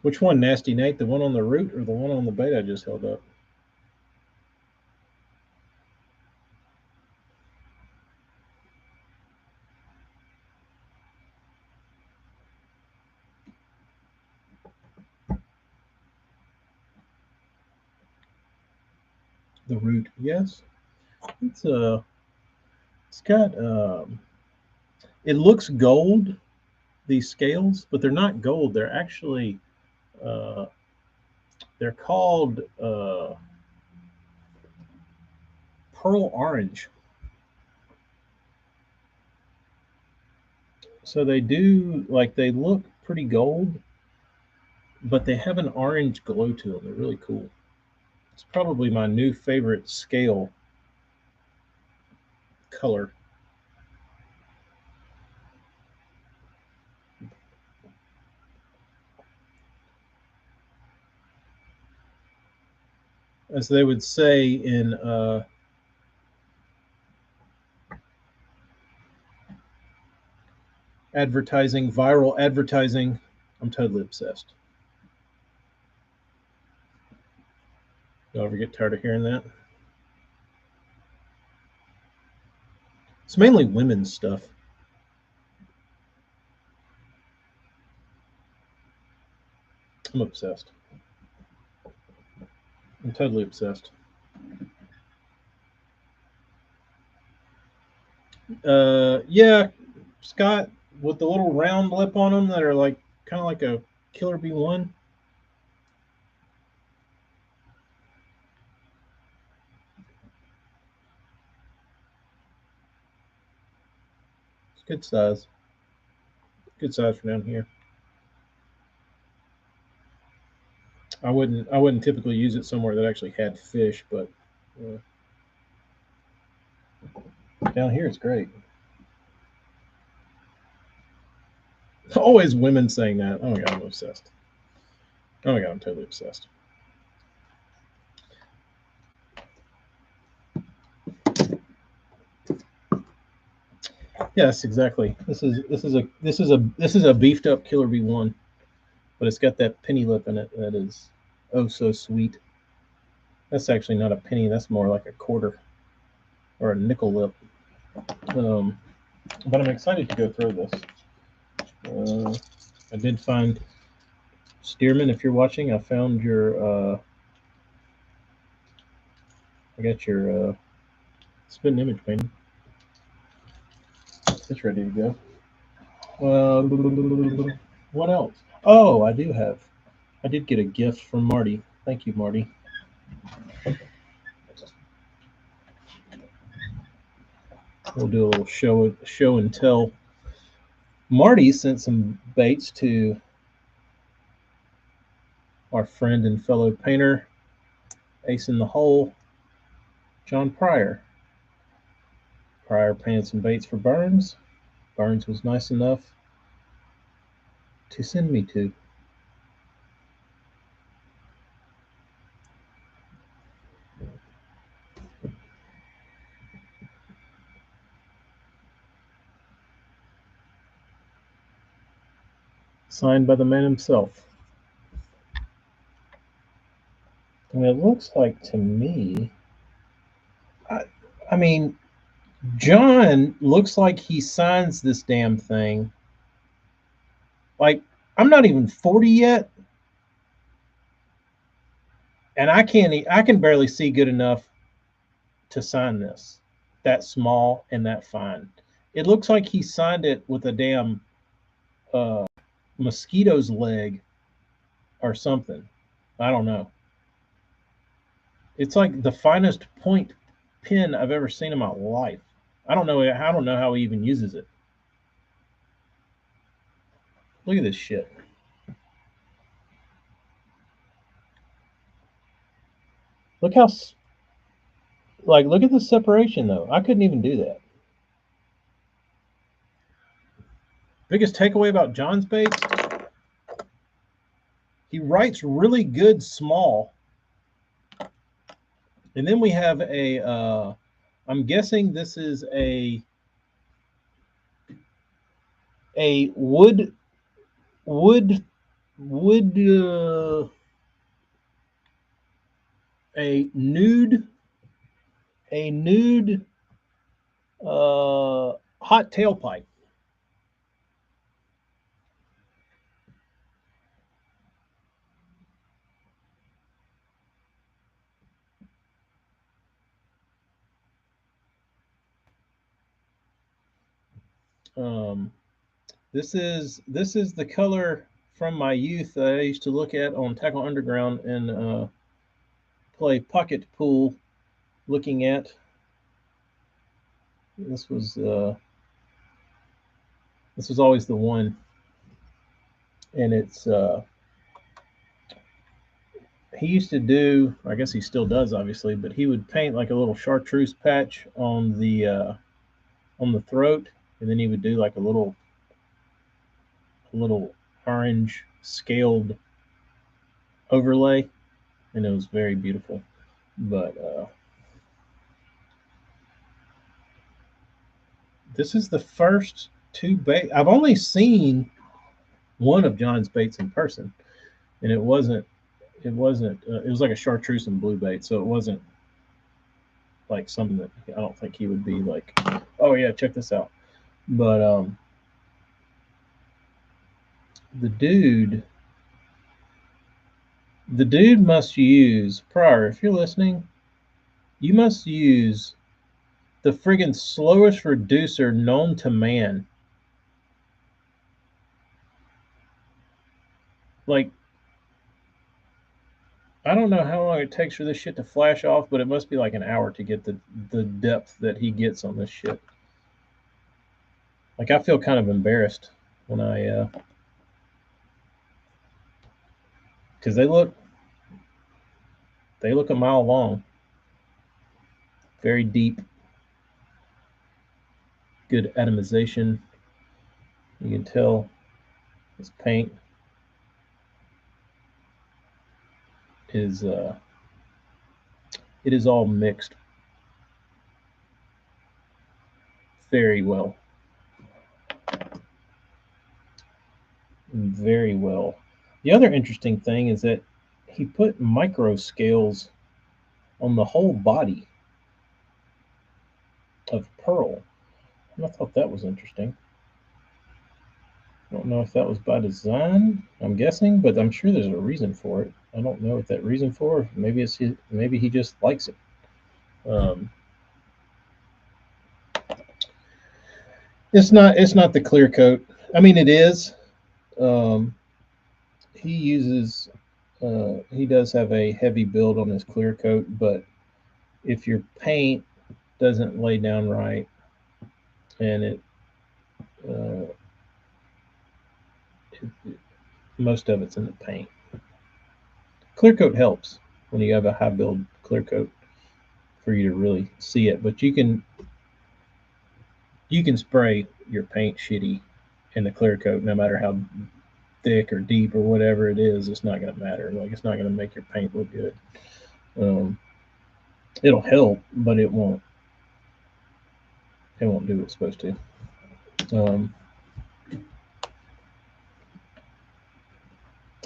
Speaker 1: Which one, Nasty Nate? The one on the root or the one on the bait I just held up? The root, yes. It's got it looks gold, these scales, but they're not gold. They're actually uh, they're called pearl orange. So they do like they look pretty gold, but they have an orange glow to them. They're really cool. It's probably my new favorite scale color. As they would say in advertising, viral advertising, I'm totally obsessed. Y'all ever get tired of hearing that? It's mainly women's stuff. I'm obsessed. I'm totally obsessed. Yeah, Scott, with the little round lip on them that are like kind of like a Killer B1. It's good size. Good size for down here. I wouldn't typically use it somewhere that actually had fish, but down here it's great. Always women saying that. Oh my god, I'm obsessed. Oh my god, I'm totally obsessed. Yes, exactly. This is a beefed up Killer B1, but it's got that penny lip in it that is oh so sweet. That's actually not a penny. That's more like a quarter or a nickel lip. Um, but I'm excited to go through this. I did find Stearman. If you're watching, I found your. I got your spin image painting. It's ready to go. What else? Oh, I do have. I did get a gift from Marty. Thank you, Marty. We'll do a little show and tell. Marty sent some baits to our friend and fellow painter, Ace in the Hole, John Pryor. Pryor painted some baits for Burns. Burns was nice enough to send me to. Signed by the man himself. And it looks like to me, I, I mean, John looks like he signs this damn thing. Like, I'm not even 40 yet, and I can barely see good enough to sign this. That small and that fine. It looks like he signed it with a damn uh, mosquito's leg or something. I don't know. It's like the finest point pen I've ever seen in my life. I don't know. I don't know how he even uses it. Look at this shit. Look how look at the separation though. I couldn't even do that. Biggest takeaway about John's baits, he writes really good small. And then we have I'm guessing this is a a wood wood a nude a nude hot tailpipe. Um, this is the color from my youth that I used to look at on Tackle Underground and play pocket pool. Looking at this was always the one, and it's he used to do. I guess he still does, obviously, but he would paint like a little chartreuse patch on the throat, and then he would do like a little orange scaled overlay, and it was very beautiful. But this is the first two bait. I've only seen one of John's baits in person, and it was like a chartreuse and blue bait, so it wasn't like something that I don't think he would be like, oh yeah, check this out. But the dude, the dude must use Prior. If you're listening, you must use the friggin' slowest reducer known to man. Like, I don't know how long it takes for this shit to flash off, but it must be like an hour to get the depth that he gets on this shit. Like, I feel kind of embarrassed when because they look a mile long, very deep, good atomization. You can tell this paint is it is all mixed very well, very well. The other interesting thing is that he put micro scales on the whole body of pearl, and I thought that was interesting. I don't know if that was by design. I'm guessing, but I'm sure there's a reason for it. I don't know what that reason for. Maybe he just likes it. Um, it's not the clear coat. I mean, it is. Um, he uses he does have a heavy build on his clear coat, but if your paint doesn't lay down right and uh, most of it's in the paint. Clear coat helps when you have a high build clear coat for you to really see it, but you can spray your paint shitty in the clear coat no matter how thick or deep or whatever it is. It's not going to matter. Like, it's not going to make your paint look good. Um, it'll help, but it won't do what it's supposed to. Um,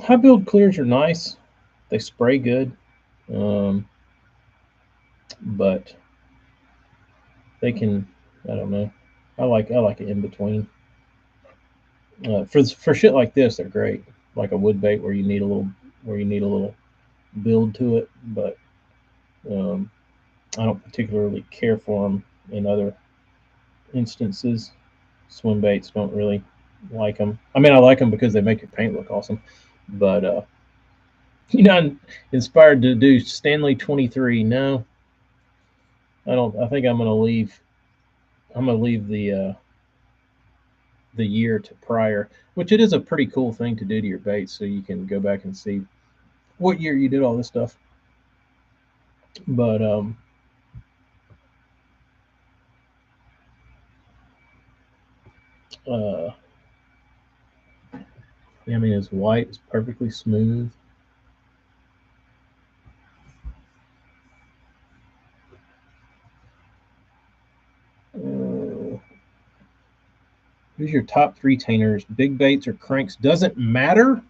Speaker 1: High build clears are nice. They spray good, um, but they can. I don't know. I like it in between. For shit like this, they're great. Like a wood bait where you need a little build to it, but um, I don't particularly care for them in other instances. Swim baits don't really like them. I mean, I like them because they make your paint look awesome, but I'm inspired to do Stanley 23. No, I don't. I think I'm gonna leave. I'm gonna leave the year to prior, which it is a pretty cool thing to do to your baits, so you can go back and see what year you did all this stuff. But uh, I mean, it's white. It's perfectly smooth. Uh, Who's your top 3 tainers? Big baits or cranks? Doesn't matter.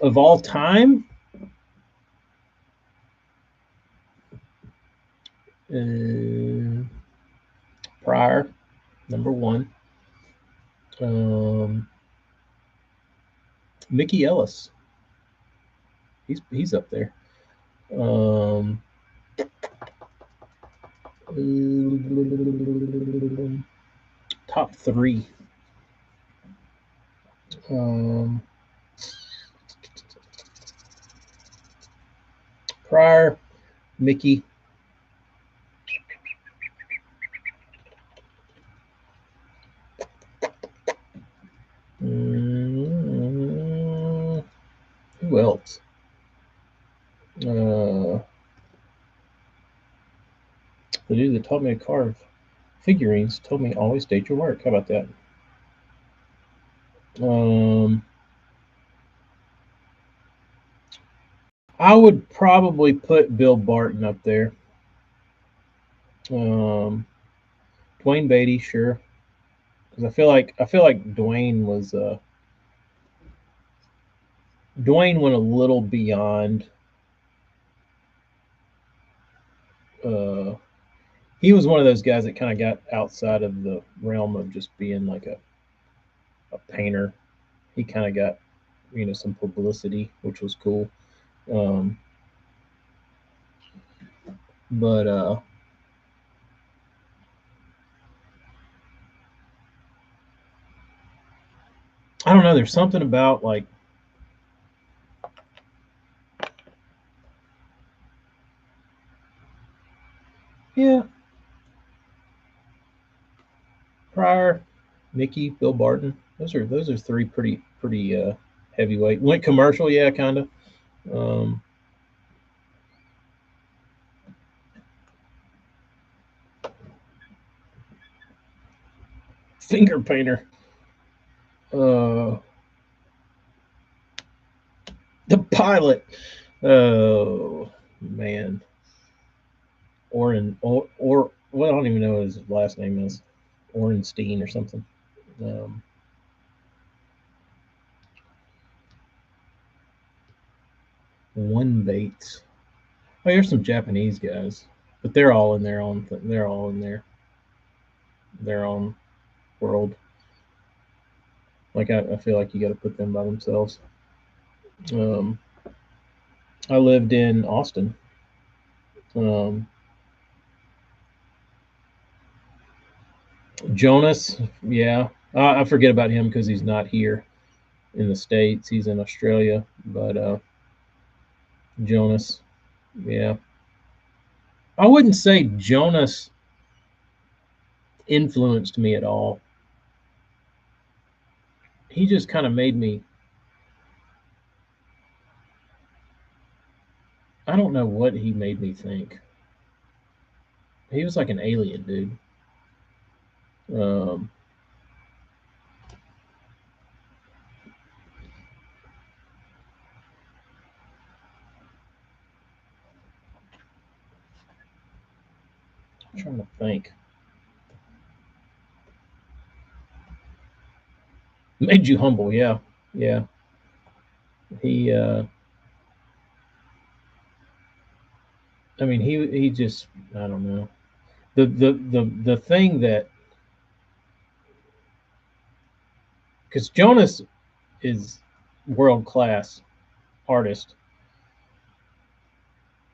Speaker 1: Of all time? Pryor, number 1. Mickey Ellis. He's up there. Top 3. Pryor, Mickey. Who else? The dude that taught me to carve figurines told me always date your work. How about that? I would probably put Bill Barton up there. Dwayne Beatty, sure, because I feel like Dwayne was Dwayne went a little beyond. He was one of those guys that kind of got outside of the realm of just being like a painter. He kind of got, some publicity, which was cool. But I don't know. There's something about like yeah, Pryor, Mickey, Bill Barton. Those are 3 pretty heavyweight. Went commercial, yeah, kind of. Finger painter. The pilot. Oh man. Or well, I don't even know what his last name is. Orenstein or something. One Bates. Oh, here's some Japanese guys, but they're all in their own. They're all in their own world. Like I feel like you got to put them by themselves. I lived in Austin. Jonas, yeah, I forget about him because he's not here in the States. He's in Australia, but Jonas, yeah, I wouldn't say Jonas influenced me at all. He just kind of made me. I don't know what he made me think. He was like an alien, dude. Um, I'm trying to think. Made you humble, yeah, yeah. He, I mean, he just, I don't know. The thing that, because Jonas is world class artist,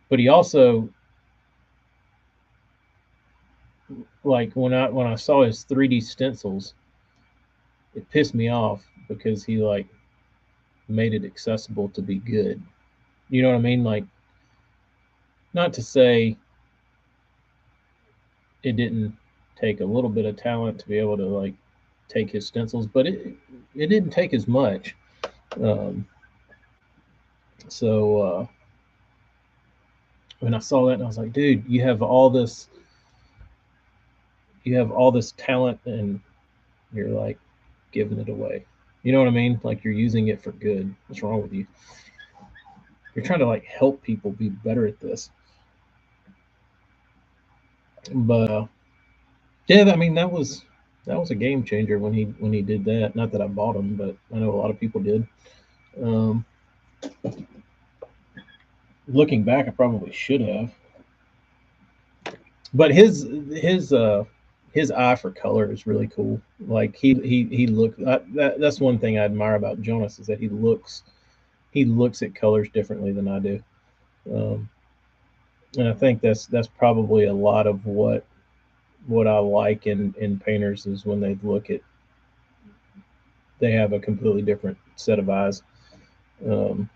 Speaker 1: but he also like when I saw his 3D stencils, it pissed me off because he like made it accessible to be good. You know what I mean? Like, not to say it didn't take a little bit of talent to be able to like take his stencils, but it didn't take as much. Um, so when I saw that, and I was like, dude, you have all this talent, and you're like giving it away. You know what I mean? Like you're using it for good. What's wrong with you? You're trying to like help people be better at this. But yeah, I mean that was a game changer when he did that. Not that I bought him, but I know a lot of people did. Um, Looking back, I probably should have. But his eye for color is really cool. Like he look that's one thing I admire about Jonas is that he looks at colors differently than I do. Um, and I think that's probably a lot of what I like in painters is when they have a completely different set of eyes. Um,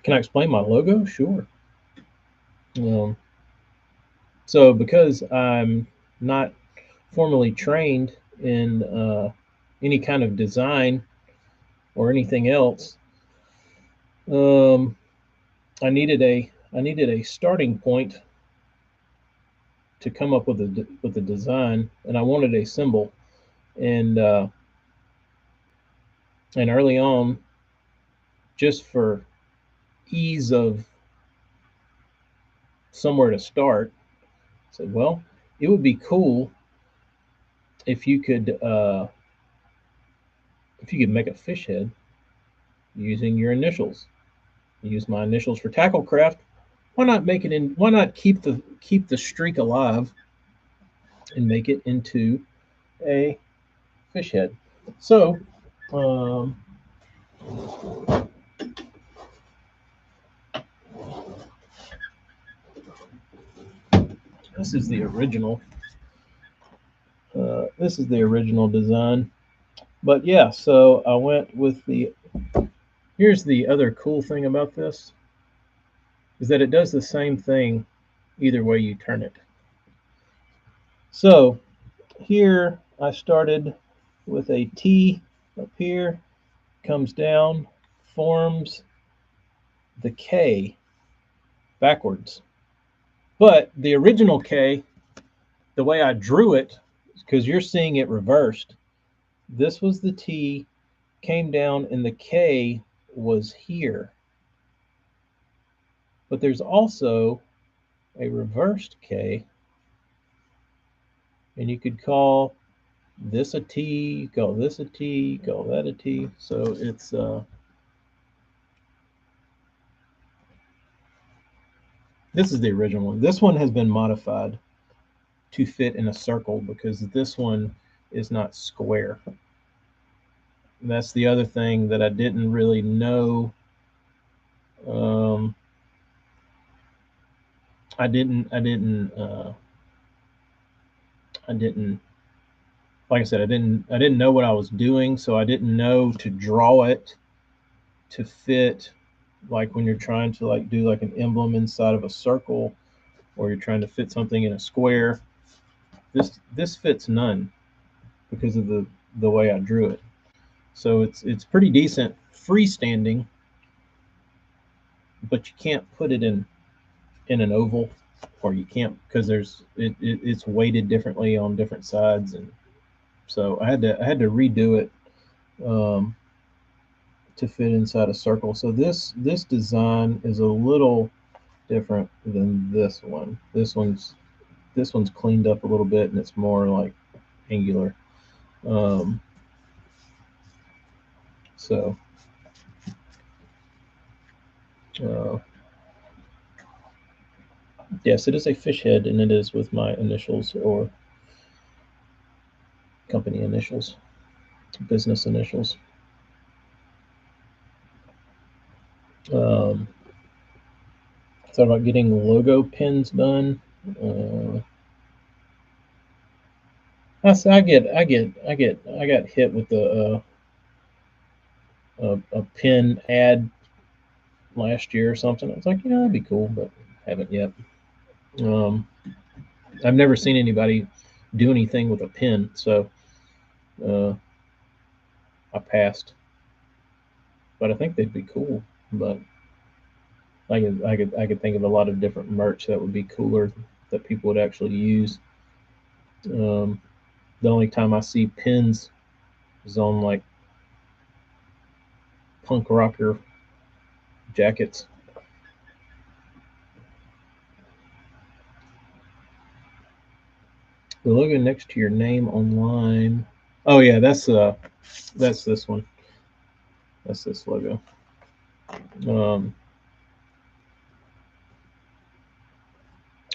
Speaker 1: can I explain my logo? Sure. Um, so because I'm not formally trained in any kind of design or anything else, um, I needed a starting point to come up with a design, and I wanted a symbol. And and early on, just for ease of somewhere to start, I said, well, it would be cool if you could make a fish head using your initials. Use my initials for Tacklecraft. Why not make it in? Why not keep the streak alive and make it into a fish head? So um, this is the original. This is the original design. But yeah, so I went with the. Here's the other cool thing about this is that it does the same thing either way you turn it. So here I started with a T up here, comes down, forms the K backwards. But the original K, the way I drew it, because you're seeing it reversed, this was the T, came down, and the K was here. But there's also a reversed K, and you could call this a T, call this a T, call that a T. So this is the original one. This one has been modified to fit in a circle because this one is not square. And that's the other thing that I didn't really know. Um, I didn't, like I said, I didn't know what I was doing, so I didn't know to draw it to fit, like when you're trying to like do like an emblem inside of a circle, or you're trying to fit something in a square. This fits none because of the way I drew it. So it's pretty decent freestanding, but you can't put it in an oval, or you can't because it's weighted differently on different sides, and so I had to redo it um, to fit inside a circle. So this design is a little different than this one. This one's cleaned up a little bit, and it's more like angular. Um, so uh, yes, it is a fish head, and it is with my initials or company initials, business initials. Um, Thought about getting logo pins done. Uh, I got hit with a pin ad last year or something. I was like, yeah, that'd be cool, but haven't yet. Um, I've never seen anybody do anything with a pin, so uh, I passed. But I think they'd be cool. But I could think of a lot of different merch that would be cooler that people would actually use. Um, the only time I see pins is on like punk rocker jackets. The logo next to your name online. Oh yeah, that's this one. That's this logo.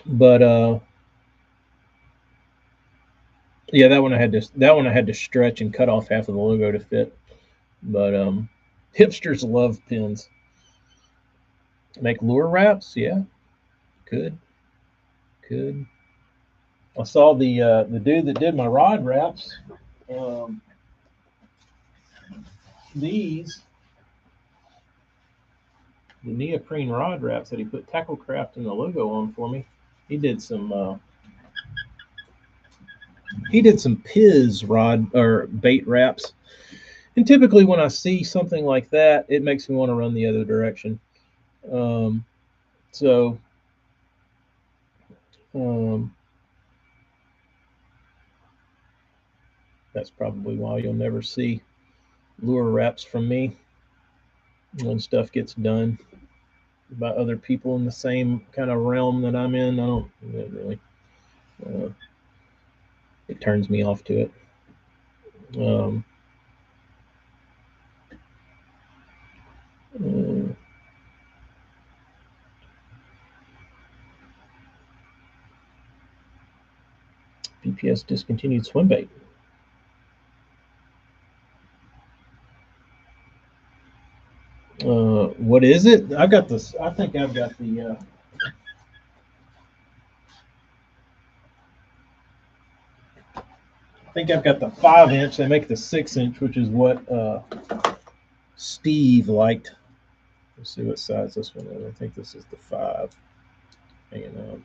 Speaker 1: But yeah, that one I had to stretch and cut off half of the logo to fit. But hipsters love pins. Make lure wraps, yeah, could. I saw the dude that did my rod wraps. Um, these the neoprene rod wraps that he put Tacklecraft and the logo on for me. He did some Piz rod or bait wraps. And typically, when I see something like that, it makes me want to run the other direction. Um, so, um, that's probably why you'll never see lure wraps from me when stuff gets done by other people in the same kind of realm that I'm in. I don't really. Uh, it turns me off to it. Um, uh, BPS discontinued swim bait. What is it? I got this. I think I've got the. I think I've got the 5 inch. They make the 6 inch, which is what Steve liked. Let's see what size this one is. I think this is the 5. Hanging out.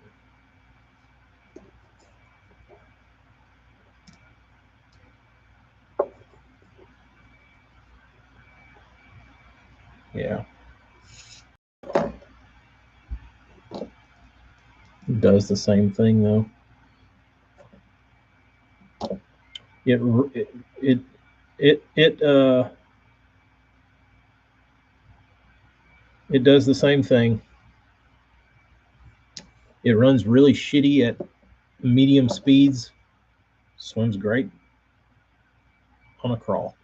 Speaker 1: Yeah. It does the same thing though. It it it does the same thing. It runs really shitty at medium speeds. Swims great on a crawl.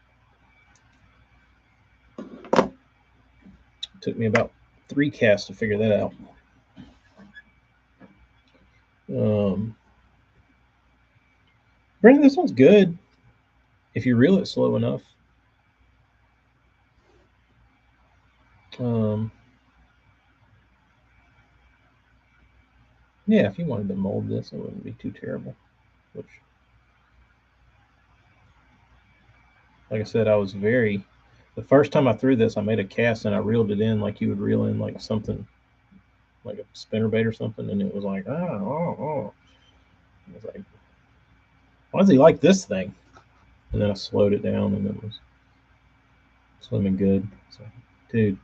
Speaker 1: Took me about 3 casts to figure that out. Brandon, this one's good if you reel it slow enough. Yeah, if you wanted to mold this, it wouldn't be too terrible. Which, like I said, I was very. The first time I threw this, I made a cast and I reeled it in like you would reel in like something, like a spinnerbait or something, and it was like, oh. I was like, why does he like this thing? And then I slowed it down, and it was swimming good. So, dude,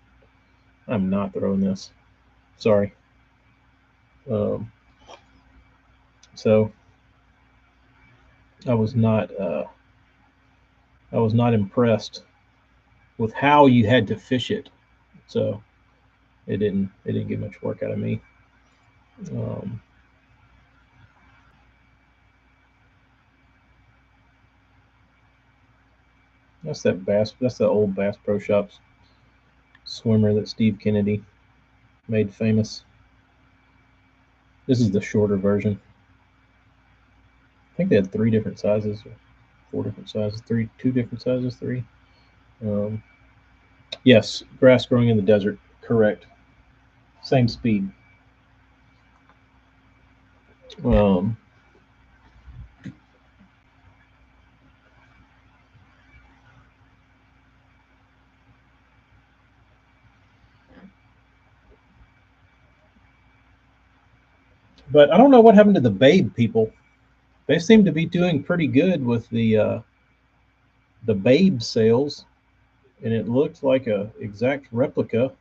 Speaker 1: I'm not throwing this. Sorry. Um, so I was not. I was not impressed with how you had to fish it. So it didn't get much work out of me. Um, that's that Bass. That's the old Bass Pro Shops swimmer that Steve Kennedy made famous. This is the shorter version. I think they had 3 different sizes, or 4 different sizes, 2 different sizes, 3. Um, yes, grass growing in the desert. Correct. Same speed. Um, but I don't know what happened to the Babe people. They seem to be doing pretty good with the Babe sales, and it looked like a exact replica,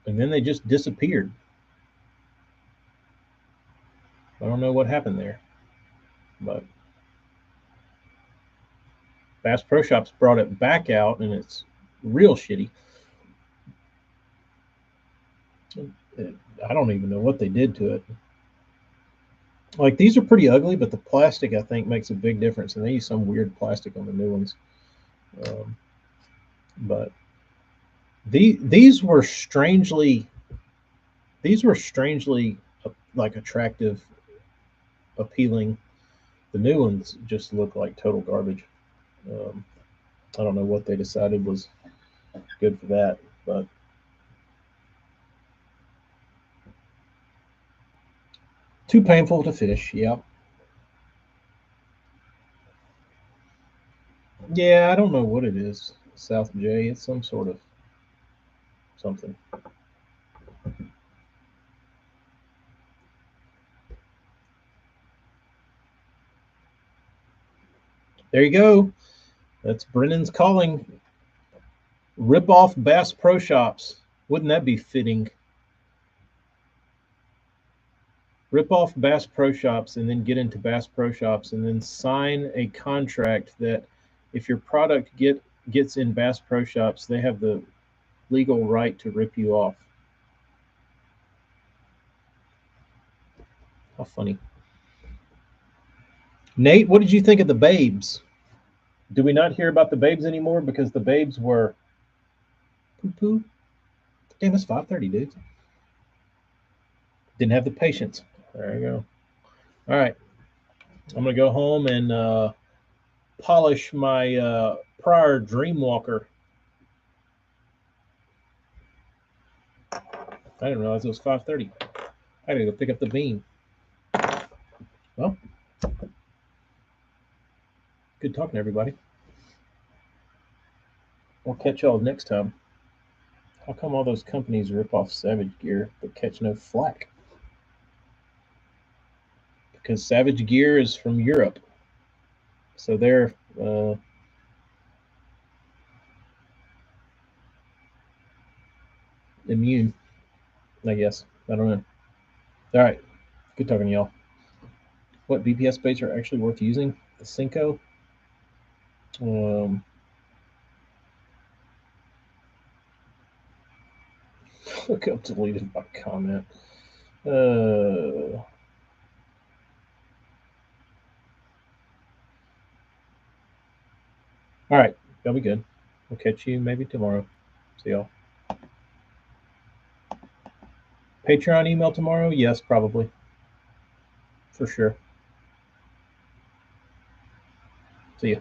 Speaker 1: and then they just disappeared. I don't know what happened there, but Bass Pro Shops brought it back out, and it's real shitty. I don't even know what they did to it. Like these are pretty ugly, but the plastic I think makes a big difference, and they use some weird plastic on the new ones. But these were strangely like attractive, appealing. The new ones just look like total garbage. Um, I don't know what they decided was good for that, but too painful to fish. Yeah, yeah. I don't know what it is. South J. It's some sort of something. There you go. That's Brennan's calling. Rip off Bass Pro Shops. Wouldn't that be fitting? Rip off Bass Pro Shops and then get into Bass Pro Shops and then sign a contract that if your product gets in Bass Pro Shops, they have the legal right to rip you off. How funny. Nate, what did you think of the Babes? Do we not hear about the Babes anymore because the Babes were poo poo? Damn, it's 5:30, dude. Didn't have the patience. There you go. All right, I'm gonna go home and polish my prior Dreamwalker. I didn't realize it was 5:30. I gotta go pick up the bean. Well, good talking to everybody. We'll catch y'all next time. How come all those companies rip off Savage Gear but catch no flack? Because Savage Gear is from Europe, so they're immune, I guess. I don't know. All right, good talking to y'all. What BPS baits are actually worth using? The Cinco. Um, look up deleted by comment. All right, y'all be good. We'll catch you maybe tomorrow. See y'all. Patreon email tomorrow? Yes, probably. For sure. See ya.